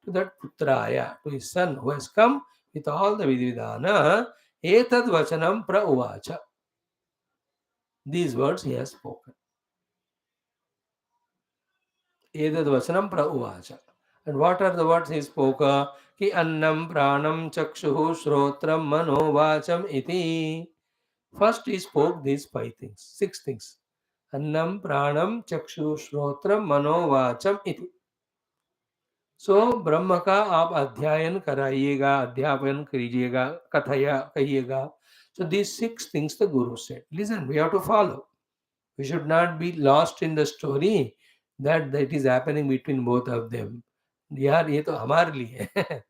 to that Putraya, to his son who has come with all the Vidvidana, Etad Vachanam Pra Uvacha. These words he has spoken. Etad Vachanam Pra Uvacha. And what are the words he spoke? Ki annam pranam chakshuhu shrotram mano vacham iti. First he spoke these five things, six things. Annam pranam chakshu श्रोत्रम मनोवाचम इति. सो ब्रह्म का आप अध्ययन कराइएगा, अध्यापन कीजिएगा, कथया कहिएगा. So these six things the Guru said. Listen, we have to follow. We should not be lost in the story that is happening between both of them. यार ये तो हमारे लिए है.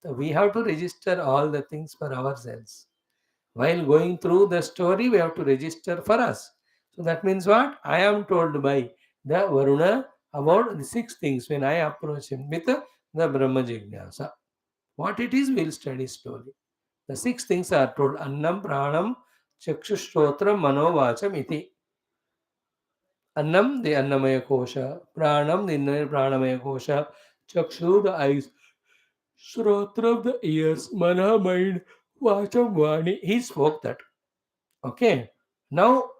So we have to register all the things for ourselves. While going through the story, we have to register for us. So that means what? I am told by the Varuna about the six things when I approach him with the Brahma Jignasa. What it is, we'll study slowly. The six things are told. Annam, Pranam, Chakshushrotram, Manovacham iti. Annam, the Annamaya Kosha. Pranam, the Pranamaya Kosha. Chakshu, the eyes. Shrotram, the ears. Mana, mind. Vacham, Vani. He spoke that. Okay. Now,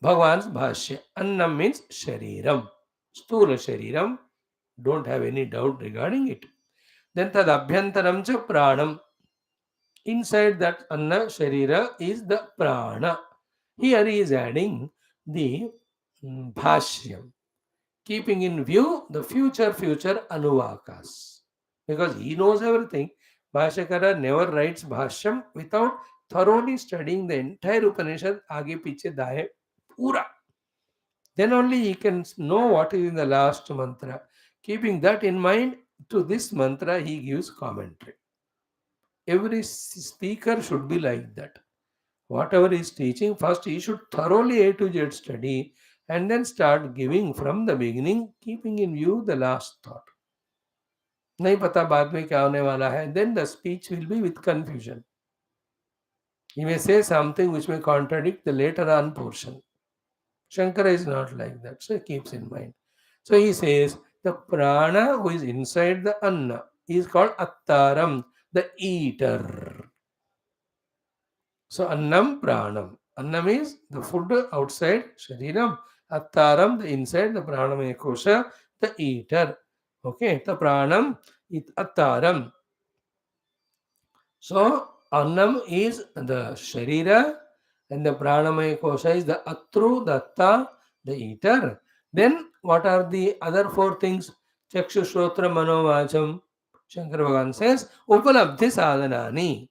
Bhagwan's Bhashya. Annam means Shariram. Sthula Shariram. Don't have any doubt regarding it. Then Tad Abhyantaram cha Pranam. Inside that Anna Sharira is the Prana. Here he is adding the Bhashyam, keeping in view the future Anuvakas. Because he knows everything. Bhashyakara never writes Bhashyam without thoroughly studying the entire Upanishad, Aage Piche Daye, Pura. Then only he can know what is in the last mantra. Keeping that in mind, to this mantra he gives commentary. Every speaker should be like that. Whatever he is teaching, first he should thoroughly A to Z study and then start giving from the beginning, keeping in view the last thought. नहीं पता बाद में क्या होने वाला है, then the speech will be with confusion. He may say something which may contradict the later on portion. Shankara is not like that, so he keeps in mind. So he says the prana who is inside the anna is called attaram, the eater. So annam pranam. Annam is the food outside shariram. Attaram, the inside the pranamaya kosha, the eater. Okay, the pranam is attaram. So annam is the sharira and the pranamaya kosha is the atru, the atta, the eater. Then what are the other four things? Chakshu, Shrotra, Manovacham. Shankara Bhagavan says, Upalabdhi sadhanani.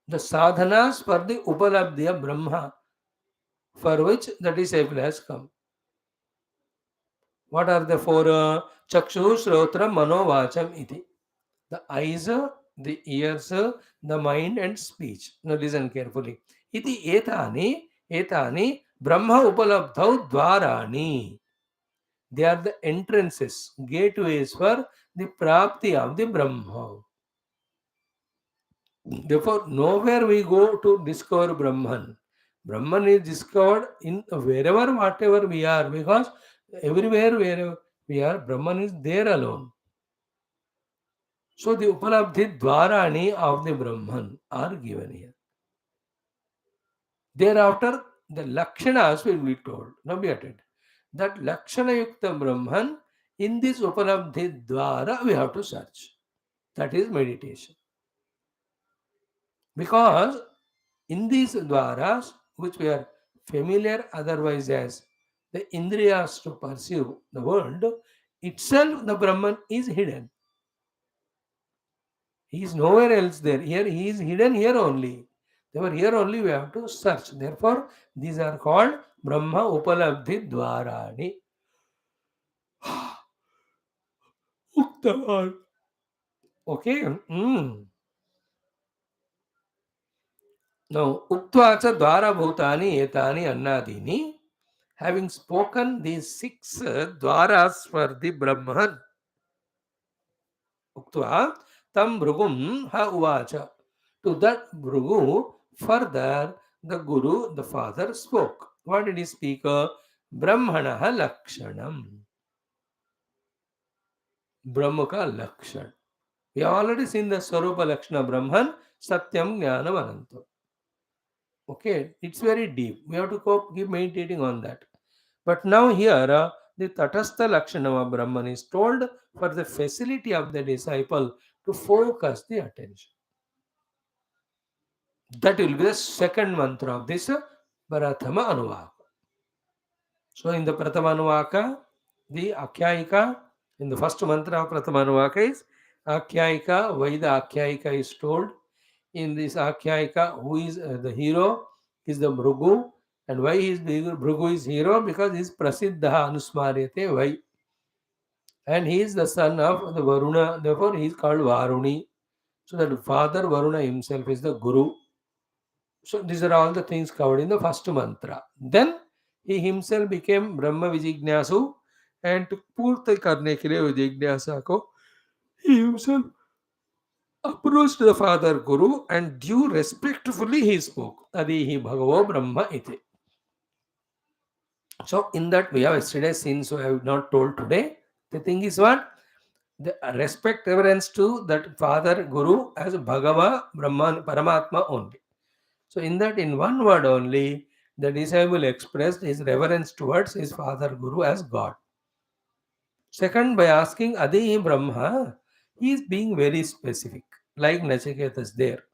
The sadhanas for the Upalabdhi of Brahma, for which the disciple has come. What are the four? Chakshu, Shrotra, Manovacham iti. The eyes, the ears, the mind and speech. Now listen carefully. Iti etani Brahma Upalabdhau dwarani. They are the entrances, gateways for the prapti of the Brahma. Therefore, nowhere we go to discover Brahman. Brahman is discovered in wherever, whatever we are, because everywhere, wherever we are, Brahman is there alone. So the Upalabdhi Dwarani of the Brahman are given here. Thereafter, the Lakshanas will be told. Now be attentive. That Lakshana Yukta Brahman, in this Upalabdhi Dwara, we have to search. That is meditation. Because in these Dwaras, which we are familiar otherwise as the Indriyas to perceive the world, itself the Brahman is hidden. He is nowhere else there. Here he is hidden here only. Therefore, here only we have to search. Therefore, these are called Brahma Upalabdhi Dwarani. Uktavan. Okay. Now, Uktvacha Dwara Bhutani Etani Annadini. Having spoken these six Dwaras for the Brahman, Uktva Tam Bhrugum Ha Uvacha. To that Bhrugu, further the Guru, the father, spoke. What did he speak? Brahmanaha lakshanam. Brahma ka lakshan. We have already seen the Swarupa Lakshana Brahman, Satyam Jnanam Anantam. Okay, it's very deep. We have to keep meditating on that. But now here, the Tatastha Lakshana of Brahman is told for the facility of the disciple to focus the attention. That will be the second mantra of this Prathama Anuvaka. So in the Prathama Anuvaka, the Akhyayika, in the first mantra of Prathama Anuvaka is Akhyayika, why the Akhyayika is told. In this Akhyayika, who is the hero is the Bhrugu. And why is Bhrugu is hero? Because he is Prasiddha Anusmaryate. Why? And he is the son of the Varuna. Therefore, he is called Varuni. So that father Varuna himself is the Guru. So these are all the things covered in the first mantra. Then he himself became Brahma Vijignasu, and to Purta Karne ke liye Vijignasa ko, he himself approached the father Guru and due respectfully he spoke. Adihi Bhagavo Brahma iti. So in that we have yesterday seen, so I have not told today. The thing is what? The respect reverence to that father Guru as Bhagava Brahman Paramatma only. So in that, in one word only, the disciple expressed his reverence towards his father Guru as God. Second, by asking Adi Brahma, he is being very specific, like Nachiketa is there.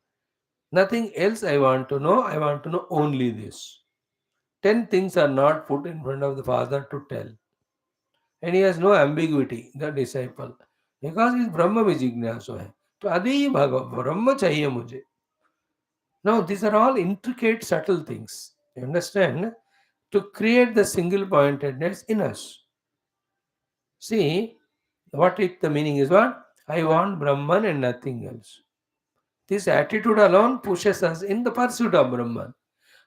Nothing else I want to know only this. 10 things are not put in front of the father to tell. And he has no ambiguity, the disciple. Because he is Brahma Vijignasu hai. So Adi Bhagavad, Brahma chahiye mujhe. Now, these are all intricate, subtle things. You understand? To create the single pointedness in us. See, the meaning is what? I want Brahman and nothing else. This attitude alone pushes us in the pursuit of Brahman.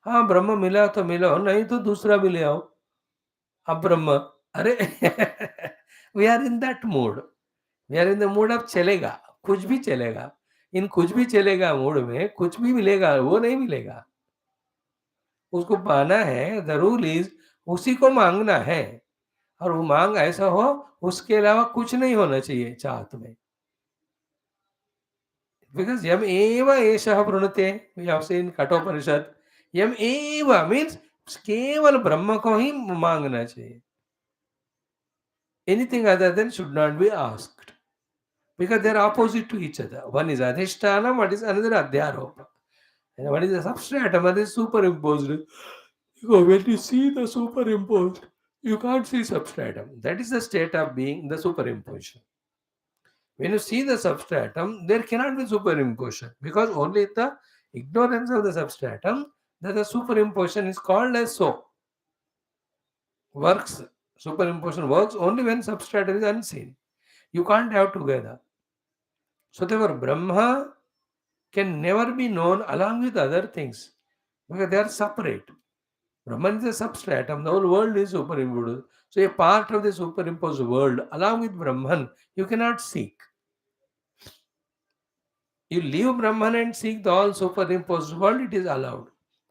हाँ ब्रह्म मिला तो मिला नहीं तो दूसरा भी ले आओ अब ब्रह्म अरे we are in that mood we are in the mood of चलेगा कुछ भी चलेगा इन कुछ भी चलेगा मूड में कुछ भी मिलेगा वो नहीं मिलेगा उसको पाना है द रूल इज उसी को मांगना है और वो मांग ऐसा हो उसके अलावा कुछ नहीं होना चाहिए चाहत में बिकॉज यम एव एषः वृणुते वी हैव सीन कठोपनिषद यम एव मीन्स केवल ब्रह्म को ही मांगना चाहिए anything other than should not be asked because they are opposite to each other one is अधिष्ठानम व्हाट इज अनदर अध्यारोप and what is the substratum that is superimposed. When you see the superimposed, you can't see substratum. That is the state of being, the superimposition. When you see the substratum, there cannot be superimposition because only the ignorance of the substratum that the superimposition is called as so. Works, superimposition works only when substratum is unseen. You can't have together. So therefore, Brahma can never be known along with other things because they are separate. Brahman is a substratum, the whole world is superimposed. So a part of the superimposed world along with Brahman, you cannot seek. You leave Brahman and seek the all superimposed world, it is allowed.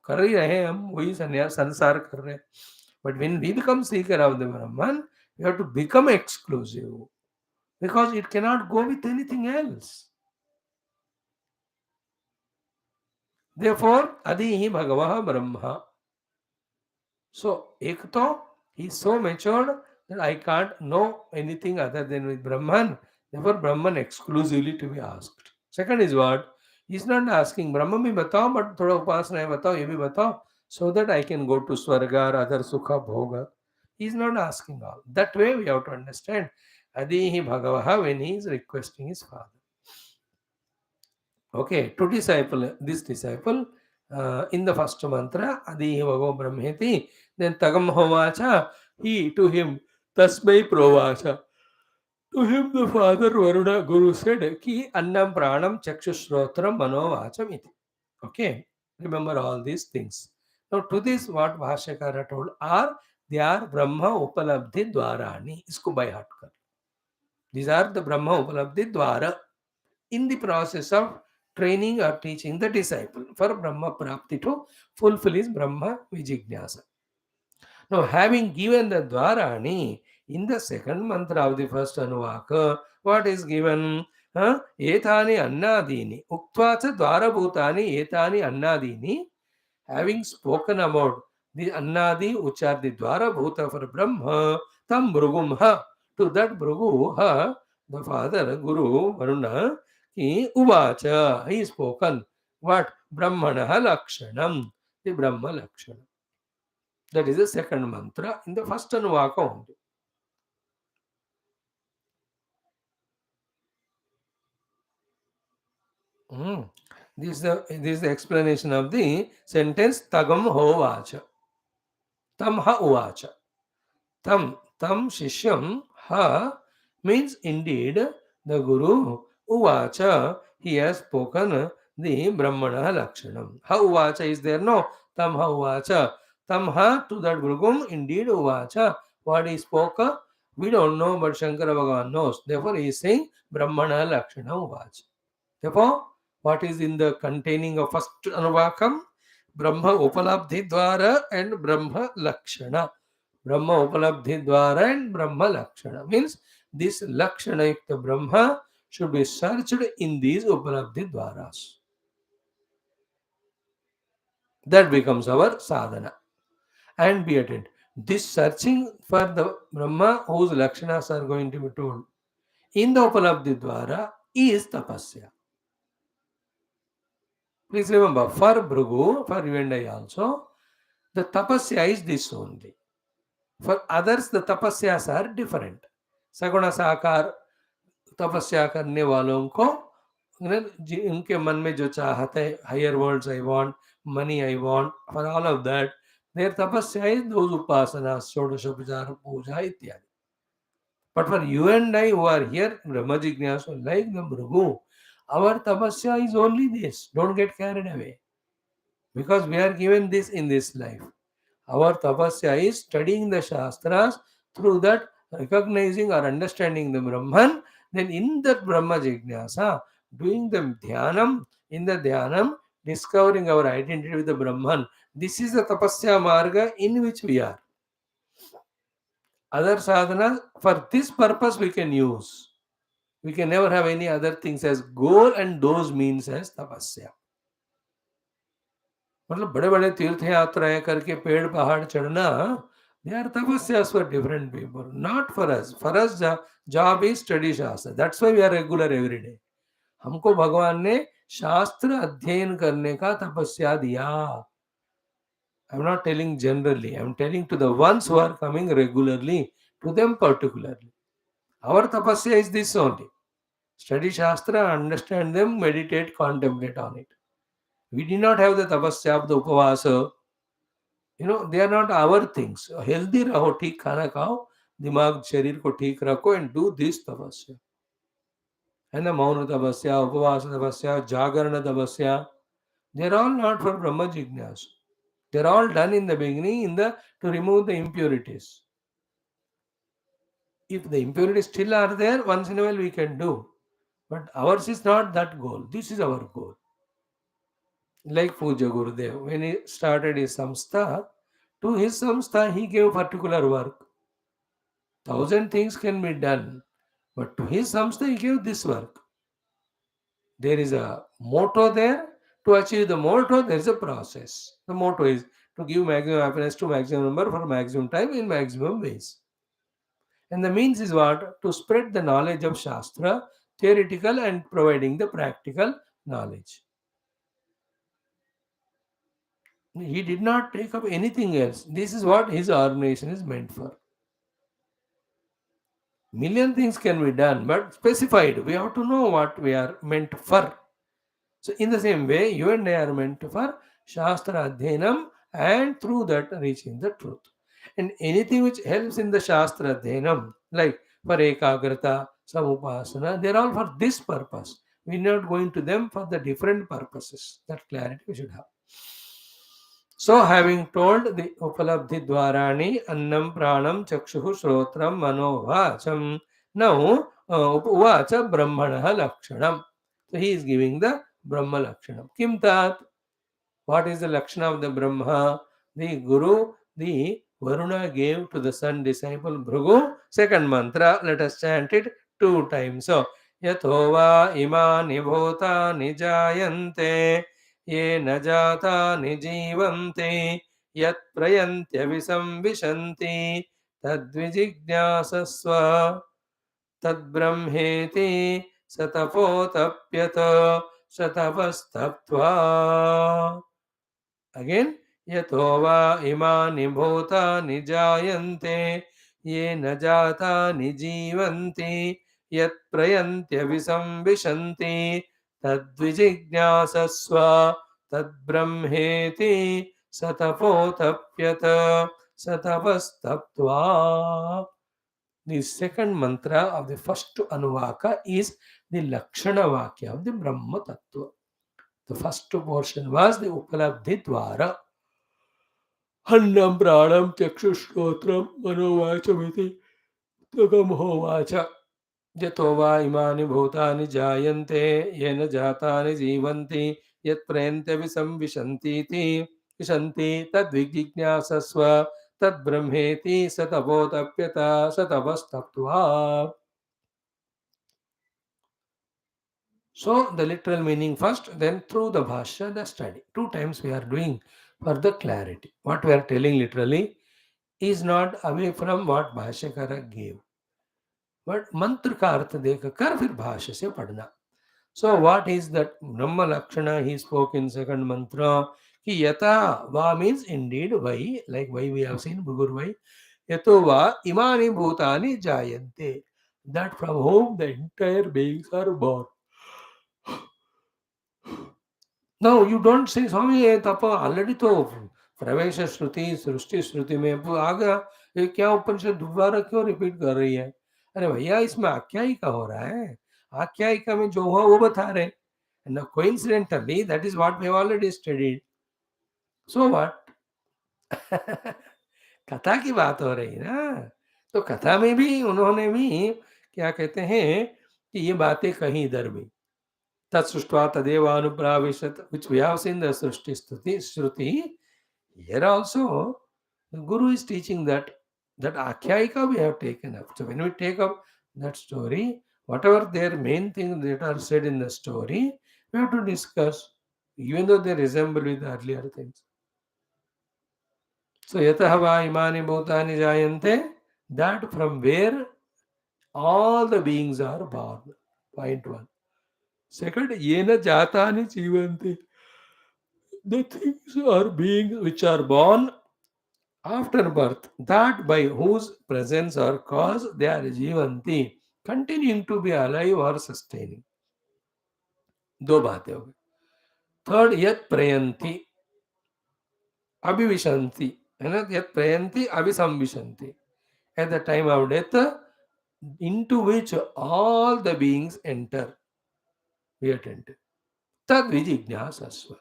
कर ही रहे हम वही संसार कर रहे हैं. But when we become seeker of the Brahman, we have to become exclusive because it cannot go with anything else. Therefore, Adihi Bhagavah Brahma. So, ek to, he is so matured that I can't know anything other than with Brahman. Therefore, Brahman exclusively to be asked. Second is what? He is not asking, Brahman bhi batao, but thoda upasana hai batao, ye bhi batao, so that I can go to Swarga or other Sukha Bhoga. He is not asking all. That way we have to understand. Adihi Bhagavaha when he is requesting his father. Okay, to disciple, this disciple, in the first mantra, Adihi Bhagavo Brahmeti, then Tagam Hovacha, he to him, Tasmai Provacha. To him the father Varuna Guru said, Ki Annam Pranam Chakshushrotram Manovacham iti. Okay, remember all these things. Now to this what Bhashyakara told they are Brahma Upalabdhi Dwarani. Isko by heart kar. These are the Brahma Upalabdhi Dwara. In the process of training or teaching the disciple for Brahma Prapti to fulfill his Brahma Vijignyasa. Now, having given the Dwarani, in the second mantra of the first Anuvaka, what is given? Etani Annadini. Uktvacha Dwara Bhutani Etani Annadini. Having spoken about the Annadi, which are the Dwara Bhuta for Brahma, Tam Bhrugum Ha. To that Bhrugu Ha, the father, Guru, Varuna, Ki Uvacha, he spoken. What? Brahmana Lakshanam. The Brahma Lakshana. That is the second mantra in the first Anuvaka only. This is the explanation of the sentence Tagam Hovacha. Tam Ha Uvacha. Tam Shishyam Ha means indeed the Guru Uvacha, he has spoken the Brahmana Lakshanam. Ha Uvacha is there? No. Tam Ha Uvacha. Tam Ha to that Bhrugum, indeed Uvacha. What he spoke, we don't know, but Shankara Bhagavan knows. Therefore, he is saying Brahmana Lakshana Uvacha. Therefore, what is in the containing of first Anuvakam? Brahma Upalabdhi Dwara and Brahma Lakshana. Brahma Upalabdhi Dwara and Brahma Lakshana. Means this Lakshana Yukta Brahma should be searched in these Upalabdhi Dwaras. That becomes our sadhana. And be attentive. This searching for the Brahma whose Lakshanas are going to be told in the Upalabdhi Dwara is tapasya. Please remember, for Bhrugu, for you and I also, the tapasya is this only. For others, the tapasyas are different. Saguna Sakar तपस्या करने वालों को उनके मन में जो चाहत है, higher worlds I want, money I want, for all of that, their tapasya is those upasanas, Shodashopachara, puja, ityadi. But for you and I who are here, Brahma Jignasu, like the Bhrugu, our tapasya is only this. Don't get carried away. Because we are given this in this life. Our tapasya is studying the Shastras, through that recognizing or understanding the Brahman, then in that Brahma Jignasa, doing the Dhyanam, in the Dhyanam, discovering our identity with the Brahman. This is the tapasya marga in which we are. Other sadhana, for this purpose we can use. We can never have any other things as goal and those means as tapasya. मतलब बड़े बड़े तीर्थ यात्राएं करके पेड़ पहाड़ चढ़ना, they are tapasyas for different people, not for us. For us, job is study shastra. That's why we are regular every day. हमको भगवान ने शास्त्र अध्ययन करने का तपस्या दिया. I'm not telling generally. I'm telling to the ones who are coming regularly, to them particularly. Our tapasya is this only. Study shastra, understand them, meditate, contemplate on it. We did not have the tapasya of the upavasa. They are not our things. Healthy raho, ठीक खाना खाओ, दिमाग शरीर को ठीक रखो, and do this tapasya. And the mauna tapasya, upavasa tapasya, jagarana tapasya, they are all not for Brahma Jignyasa. They are all done in the beginning to remove the impurities. If the impurities still are there, once in a while we can do. But ours is not that goal. This is our goal. Like Puja Gurudev, when he started his samstha, to his samstha he gave particular work. 1,000 things can be done, but to his samstha he gave this work. There is a motto there. To achieve the motto, there is a process. The motto is to give maximum happiness to maximum number for maximum time in maximum ways. And the means is what? To spread the knowledge of Shastra, theoretical and providing the practical knowledge. He did not take up anything else. This is what his organization is meant for. Million things can be done, but specified. We have to know what we are meant for. So in the same way, you and I are meant for Shastra Adhenam, and through that reaching the truth. And anything which helps in the Shastra Adhenam, like for Ekagrata, Samupasana, they are all for this purpose. We are not going to them for the different purposes. That clarity we should have. So, having told the Upalabdhi Dwarani, Annam Pranam Chakshuhu Shrotram Manovacham, now Uvacha Brahmana Lakshanam. So, he is giving the Brahma Lakshanam. Kim tat? What is the Lakshana of the Brahma? The Guru, the Varuna gave to the son disciple Bhrugu. Second mantra, let us chant it 2 times. So, Yatova imani bhutani jayante, ye najata nijivante, yat prayantya visamvishanti, tadvijijnasasva, tadbrahmeti, satapotapyat, satavastaptva. Again, yato va imani bhutani jayante, ye na jatani jivanti, yat prayantya visamvishanti, tadvijijnasasva, tadbrahmeti, satapotapyat, satavastaptva. The second mantra of the first Anuvaka is the Lakshana Vakya of the Brahma Tattva. The first portion was the Upalabdhi Dwara. Annam pranam chakshushrotram manovachamiti takam hovacha. Yato va imani bhutani jayante yena jatani jivanti yat prayante visamvishanti vishanti tad vijignasasva tad brahmeti satavotapyata satavastaptva. So the literal meaning first, then through the Bhashya, the study. 2 times we are doing for the clarity. What we are telling literally is not away from what Bhashyakara gave. But mantra का अर्थ देखकर फिर भाष्य से पढ़ना. So what is that Brahma Lakshana he spoke in second mantra? Ki yata va means indeed vai, like why we have seen Bhugur vai. Yato va imani bhutani jayante. That from whom the entire beings are born. No, you don't say स्वामी ये तप already तो प्रवेश श्रुति सृष्टि श्रुति में आ गया. ये क्या उपनिषद दोबारा क्यों रिपीट कर रही है? अरे भैया इसमें आख्यायिका हो रहा है. आख्यायिका में जो हुआ वो बता रहे. And coincidentally, that is what we have already studied. So what? कथा की बात हो रही ना. तो कथा में भी उन्होंने भी क्या कहते हैं कि ये बातें कहीं इधर भी Tatsruštva tadeva anupravishat, which we have seen the Srishti Shruti. Here also, the Guru is teaching that Akhyayika we have taken up. So when we take up that story, whatever their main things that are said in the story, we have to discuss, even though they resemble with the earlier things. So yataha va imani bhutani jayante, that from where all the beings are born. Point 1. Second, yena jatani jivanti. The things are beings which are born after birth, that by whose presence or cause they are jivanti, continuing to be alive or sustaining. दो बातें हो गई. Third, यत प्रयंती अभिविशंति, है ना. यत प्रयंती अभिसंविशंति, at the time of death, into which all the beings enter, be attentive. Tad vijijnasasva.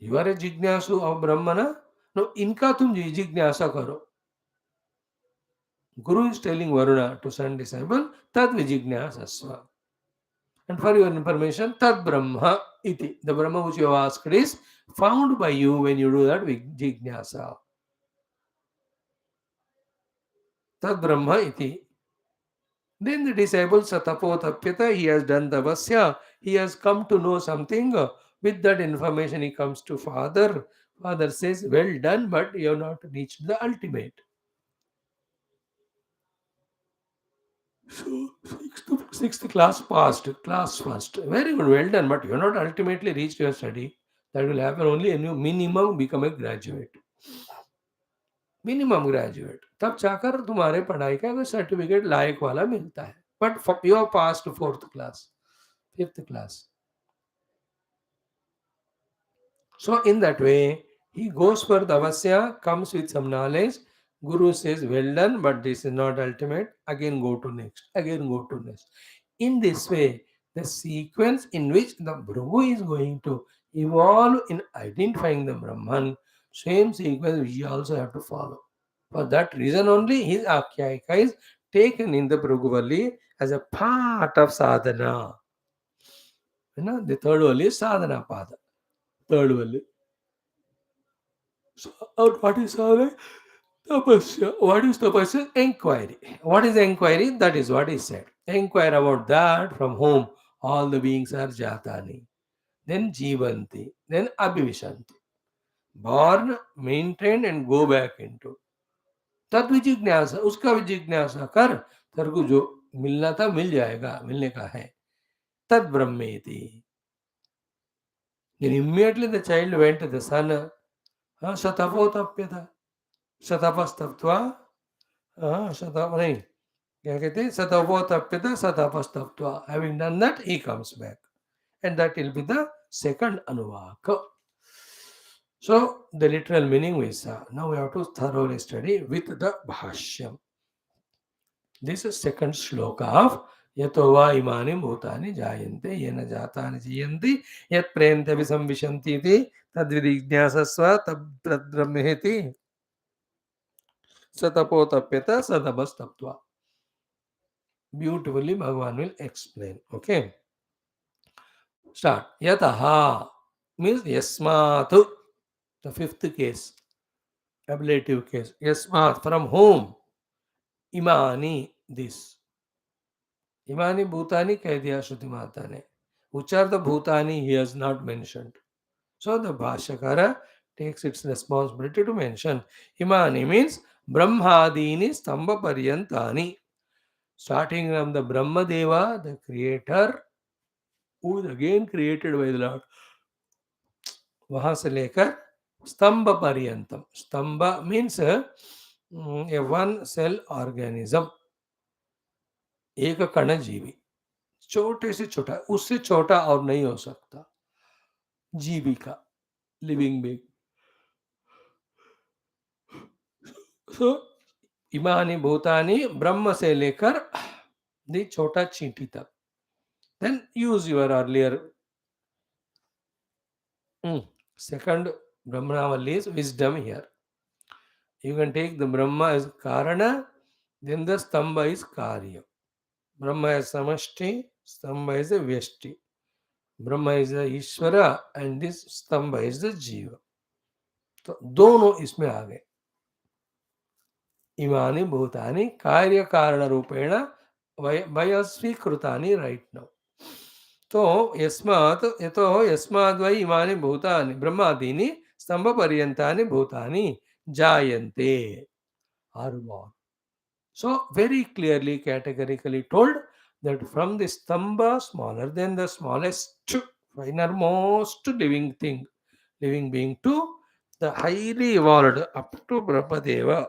You are a jignasu of Brahmana. No, इनका तुम जिज्ञासा करो. Guru is telling Varuna to son disciple, Tad Vijijnasasva. And for your information, Tad Brahma iti. The Brahma which you have asked is found by you when you do that Vijijnasa. Tad Brahma iti. Then the disciple Satapotapyata, he has done the Vasya. He has come to know something. With that information, he comes to Father. Father says, well done, but you have not reached the ultimate. So, sixth class passed, class first. Very good, well done, but you have not ultimately reached your study. That will happen only when you minimum become a graduate. Minimum graduate. तब जाकर तुम्हारे पढ़ाई का कोई certificate लायक वाला मिलता है. But you have passed 4th class, 5th class. So in that way, he goes for the avasya, comes with some knowledge. Guru says, well done, but this is not ultimate. Again go to next. Again go to next. In this way, the sequence in which the Bhrugu is going to evolve in identifying the Brahman, same sequence we also have to follow. For that reason only, his Akhyayika is taken in the Bhrugu Valli as a part of sadhana. The third Valli is sadhana pada. Third Valli. So, what is sadhana? Tapasya. What is tapasya? Inquiry. What is inquiry? That is what is said. Inquire about that from whom all the beings are jatani. Then jivanti. Then abhivishanti. Born, maintained and go back into. तद विजिज्ञासा उसका विजिज्ञासा कर तेरे को जो मिलना था मिल जाएगा मिलने का है तद ब्रह्मेति then immediately the child went to the son शतपोतप्यता शतपस्तप्त्वा शतप नहीं क्या कहते हैं शतपोतप्यता शतपस्तप्त्वा having done that he comes back and that will be the second anuvaka. So the literal meaning we saw. Now we have to thoroughly study with the Bhashyam. This is second shloka of yato va imani bhutani jayante yena jatani jiyanti yat prayante visamvishanti iti tadvidigyasasva tadbrahmeheti satapotapyata sadabastaptva. Beautifully Bhagavan will explain. Okay. Start. Yataha means yasmatu. The fifth case. Ablative case. Yasmat from whom? Imani this. Imani Bhutani कह दिया श्रुति माता ने. Which are the Bhutani he has not mentioned. So the Bhashyakara takes its responsibility to mention. Imani means Brahmadini Stamba Paryantani. Starting from the Brahma Deva, the creator, who is again created by the Lord. वहां से लेकर स्तंभ पर्यंतम. स्तंभ means a one cell organism. एक कण जीवी. छोटे से छोटा उससे छोटा और नहीं हो सकता जीवी का लिविंग बीइंग. सो इमानी भूतानी ब्रह्म से लेकर दी छोटा चींटी तक. Then use your earlier second Brahmanavali is wisdom here. You can take the Brahma as Karana, then the Stamba is Karya. Brahma is Samashti, Stamba is a Vyashti. Brahma is the Ishvara and this Stamba is the Jiva. तो दोनों इसमें आ गए. इमानी भूतानि कार्य कारण रूपेण वय स्वीकृतानि right now. तो यस्मात् यतो यस्माद् वै इमानि भूतानि ब्रह्मादीनि स्तंभ पर्यन्तानि भूतानि जायन्ते are born. So very clearly categorically told that from the stamba smaller than the smallest innermost living thing living being to the highly evolved up to Brahmadeva,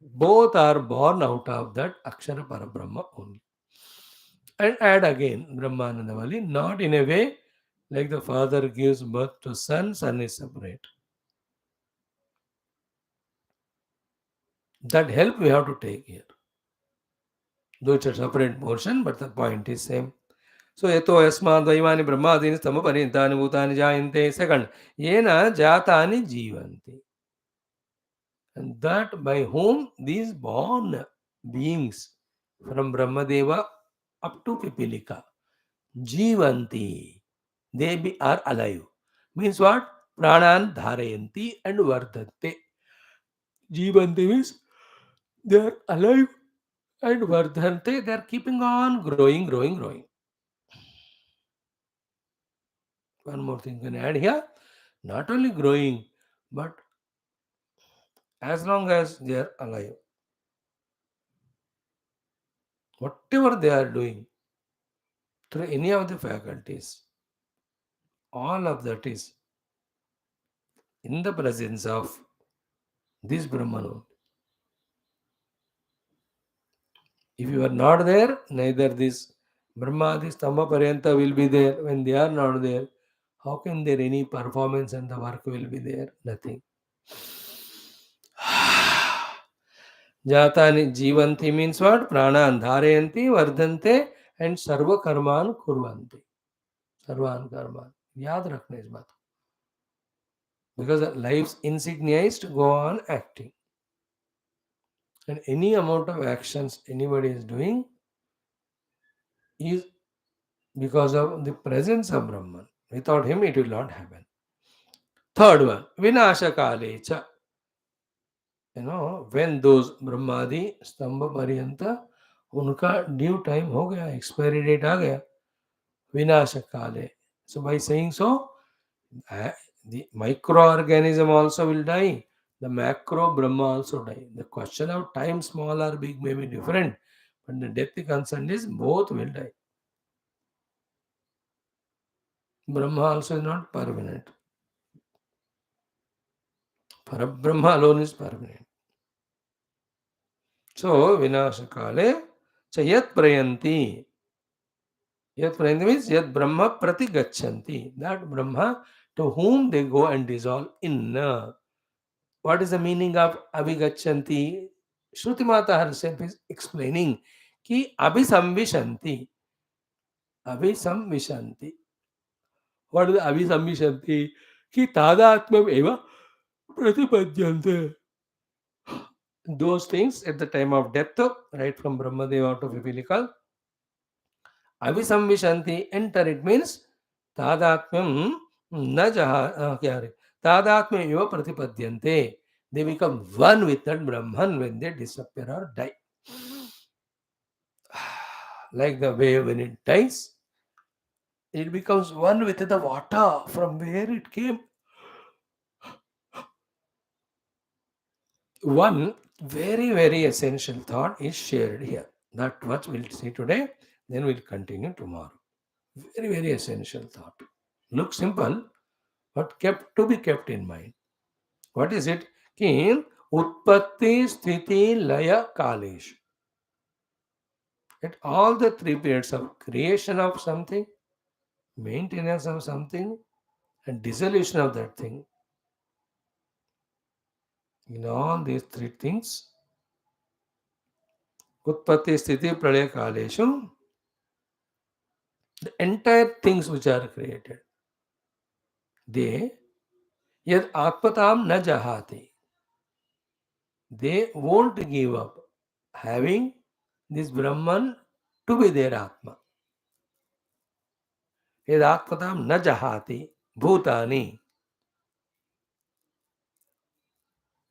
both are born out of that Akshara Parabrahma only. And add again Brahmananda Valli, not in a way like the father gives birth to son, son is separate. That help we have to take here. Though it's a separate portion, but the point is same. So yato yasmad vaimani brahmadini stamba parintani bhutani jayante. Second, yena jatani jivanti. And that by whom these born beings from Brahmadeva up to Pipilika, jivanti, they are alive. Means what? Pranan dharayanti and vardhante. Jivanti means they are alive and vardhante, they are keeping on growing, growing, growing. One more thing can add here. Not only growing, but as long as they are alive, whatever they are doing through any of the faculties, all of that is in the presence of this Brahman. If you are not there, neither this Brahma, this Tamba Paryanta will be there. When they are not there, how can there any performance and the work will be there? Nothing. Jatani jivanti means what? Pranan dharayanti, vardhante and sarva karman kurvanti. Sarvan karman. Yaad rakhna is baat. Because life's insignia is to go on acting. And any amount of actions anybody is doing is because of the presence of Brahman. Without him, it will not happen. Third one, Vinasha Kalecha. When those Brahmadi स्तंभ पर्यंत उनका due time हो गया, expiry date आ गया, विनाश काले. So by saying so, the microorganism also will die. The macro Brahma also die. The question of time, small or big, may be different, but the depth concerned is both will die. Brahma also is not permanent. Parabrahma alone is permanent. So, Vinashakale, Chayat Prayanti. Yat Prayanti means Yat Brahma Pratigachanti. That Brahma to whom they go and dissolve in. What is the meaning of Abhigachanti? Shruti Mata herself is explaining कि Abhisamvishanti. Abhisamvishanti. What is Abhisamvishanti? कि तादात्म्यम एव प्रतिपद्यन्ते. Those things at the time of death, right from Brahmadeva to Vipilika, Avisamvishanti, enter, it means Tadatmyam na jaha, Tadatmya eva pratipadyante. They become one with that Brahman when they disappear or die. Like the wave when it dies, it becomes one with the water from where it came. One very, very essential thought is shared here. That much we'll see today, then we'll continue tomorrow. Very, very essential thought. Looks simple, but kept in mind. What is it? Ki Utpatti, Sthiti, Laya, Kalesh. At all the three periods of creation of something, maintenance of something, and dissolution of that thing. In all these three things, Utpatti, Sthiti, Pralaya, Kaleshu, the entire things which are created, they yad atmatam na jahati. They won't give up having this Brahman to be their Atma. Yad atmatam na jahati bhutani.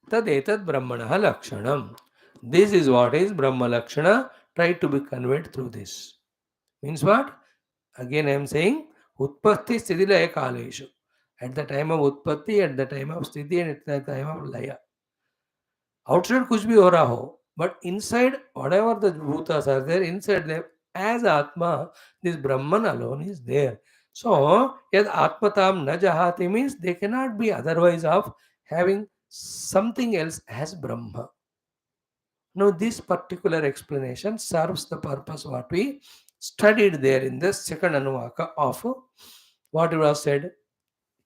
Tad etad Brahmanaha lakshanam. This is what is Brahma Lakshana. Try to be conveyed through this. Means what? Again I am saying Utpatti Sthiti Laya Kaleshu. At the time of Utpatti, at the time of Sthiti, and at the time of Laya. Outside कुछ भी हो रहा हो, but inside whatever the bhutas are there, inside them as Atma, this Brahman alone is there. So, yad Atmatam na jahati means they cannot be otherwise of having something else as Brahma. Now, this particular explanation serves the purpose what we studied there in the second Anuvaka of what you have said.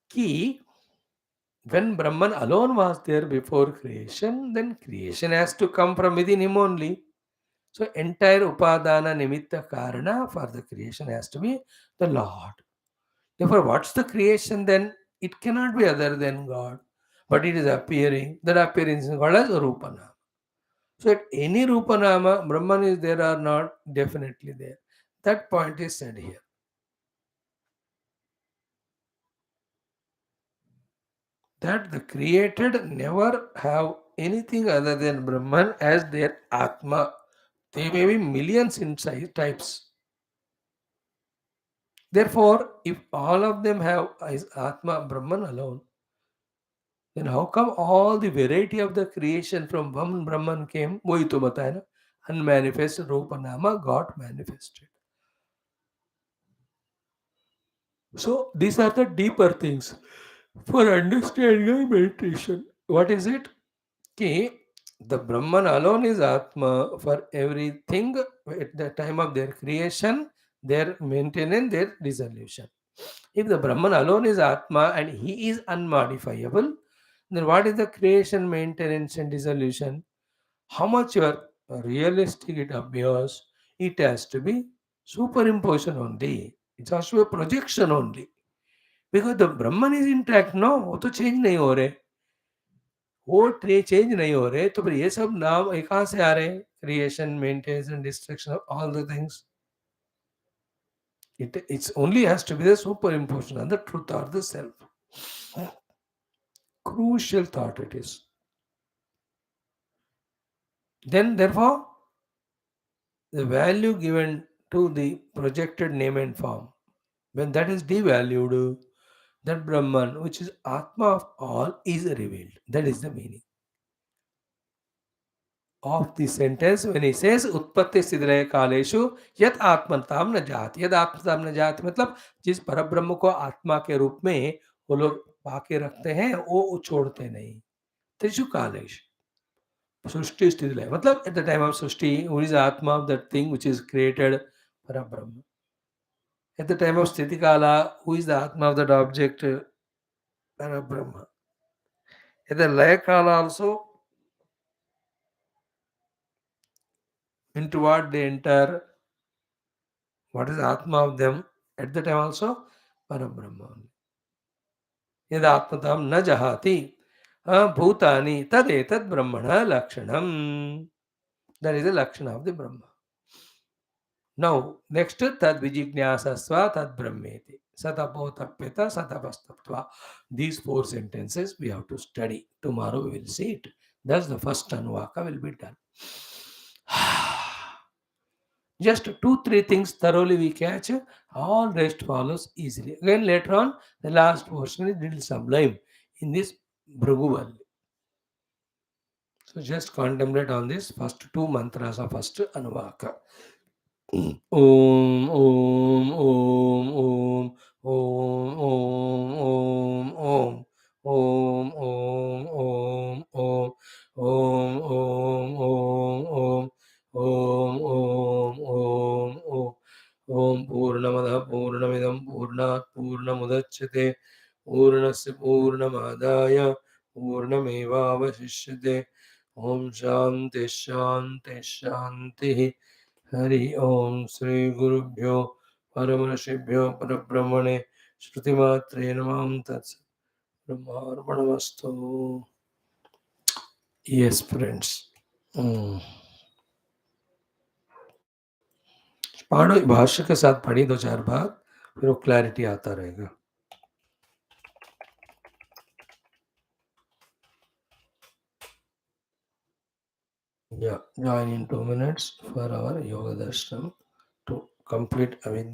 Ki when Brahman alone was there before creation, then creation has to come from within him only. So entire Upadana Nimitta Karana for the creation has to be the Lord. Therefore, what's the creation then? It cannot be other than God. But it is appearing. That appearance is called as Rupanama. So at any Rupanama, Brahman is there or not? Definitely there. That point is said here. That the created never have anything other than Brahman as their Atma. They may be millions in size, types. Therefore, if all of them have is Atma Brahman alone, then how come all the variety of the creation from one Brahman came? वही तो बताया ना, unmanifest Rupanama got manifested. So these are the deeper things for understanding meditation. What is it? Ki the Brahman alone is Atma for everything at the time of their creation, their maintenance, their dissolution. If the Brahman alone is Atma and he is unmodifiable, then what is the creation, maintenance, and dissolution? How much you are realistic it appears, it has to be superimposition only. It's also a projection only. Because the Brahman is intact, no, वो तो change नहीं हो रहे. वो change नहीं हो रहे, तो फिर ये सब नाम ये कहाँ से आ रहे हैं? Creation, maintenance and destruction of all the things. It's only has to be the superimposition on the truth or the self. Crucial thought it is. Then, therefore, the value given to the projected name and form, when that is devalued, that Brahman, which is Atma of all, is revealed. That is the meaning of the sentence when he says उत्पत्ति सिद्रय कालेशु यत आत्मताम न जाति. यद आत्मताम न जाति मतलब जिस परब्रह्म को आत्मा के रूप में वो लोग पाके रखते हैं वो छोड़ते नहीं. त्रिषु कालेश सृष्टि स्थिति लय मतलब at the time of Srishti who is आत्मा of that thing which is created parabrahma. At the time of sthiti kala who is the atma of that object parabrahma. At the laya kala also into what they enter, what is Atma of them, at the time also Parabrahma. Yad Atmatam na jahati bhutani tad brahmana lakshanam. That is the lakshana of the Brahma. Now, next tad vijijnasasva tad brahmeti. Satapotapyata satapastaptva. These four sentences we have to study. Tomorrow we will see it. Thus the first Anuvaka will be done. Just 2-3 things thoroughly we catch, all rest follows easily. Again, later on, the last portion is little sublime in this Bhrugu Valli. So just contemplate on this first two mantras of first Anuvaka. Om, Om, Om, Om, Om, Om, Om, Om, Om, Om, Om, Om, Om, Om, Om, Om, Om, Om, Om. Om Purnamada Purnamidam Purnat Purnamudachyate Purnasya Purnamadaya Purnamevavashishyate. Om Shanti Shanti Shanti. Hari Om Sri Gurubhyo Paramarshibhyo Parabrahmane Shrutimatre Namam Tats Brahmarpanamastu. Yes, friends. पढ़ो भाष्य के साथ पढ़ी 2-4 बार फिर वो clarity आता रहेगा. Yeah, join in 2 minutes for our yoga darshanam to complete avidya.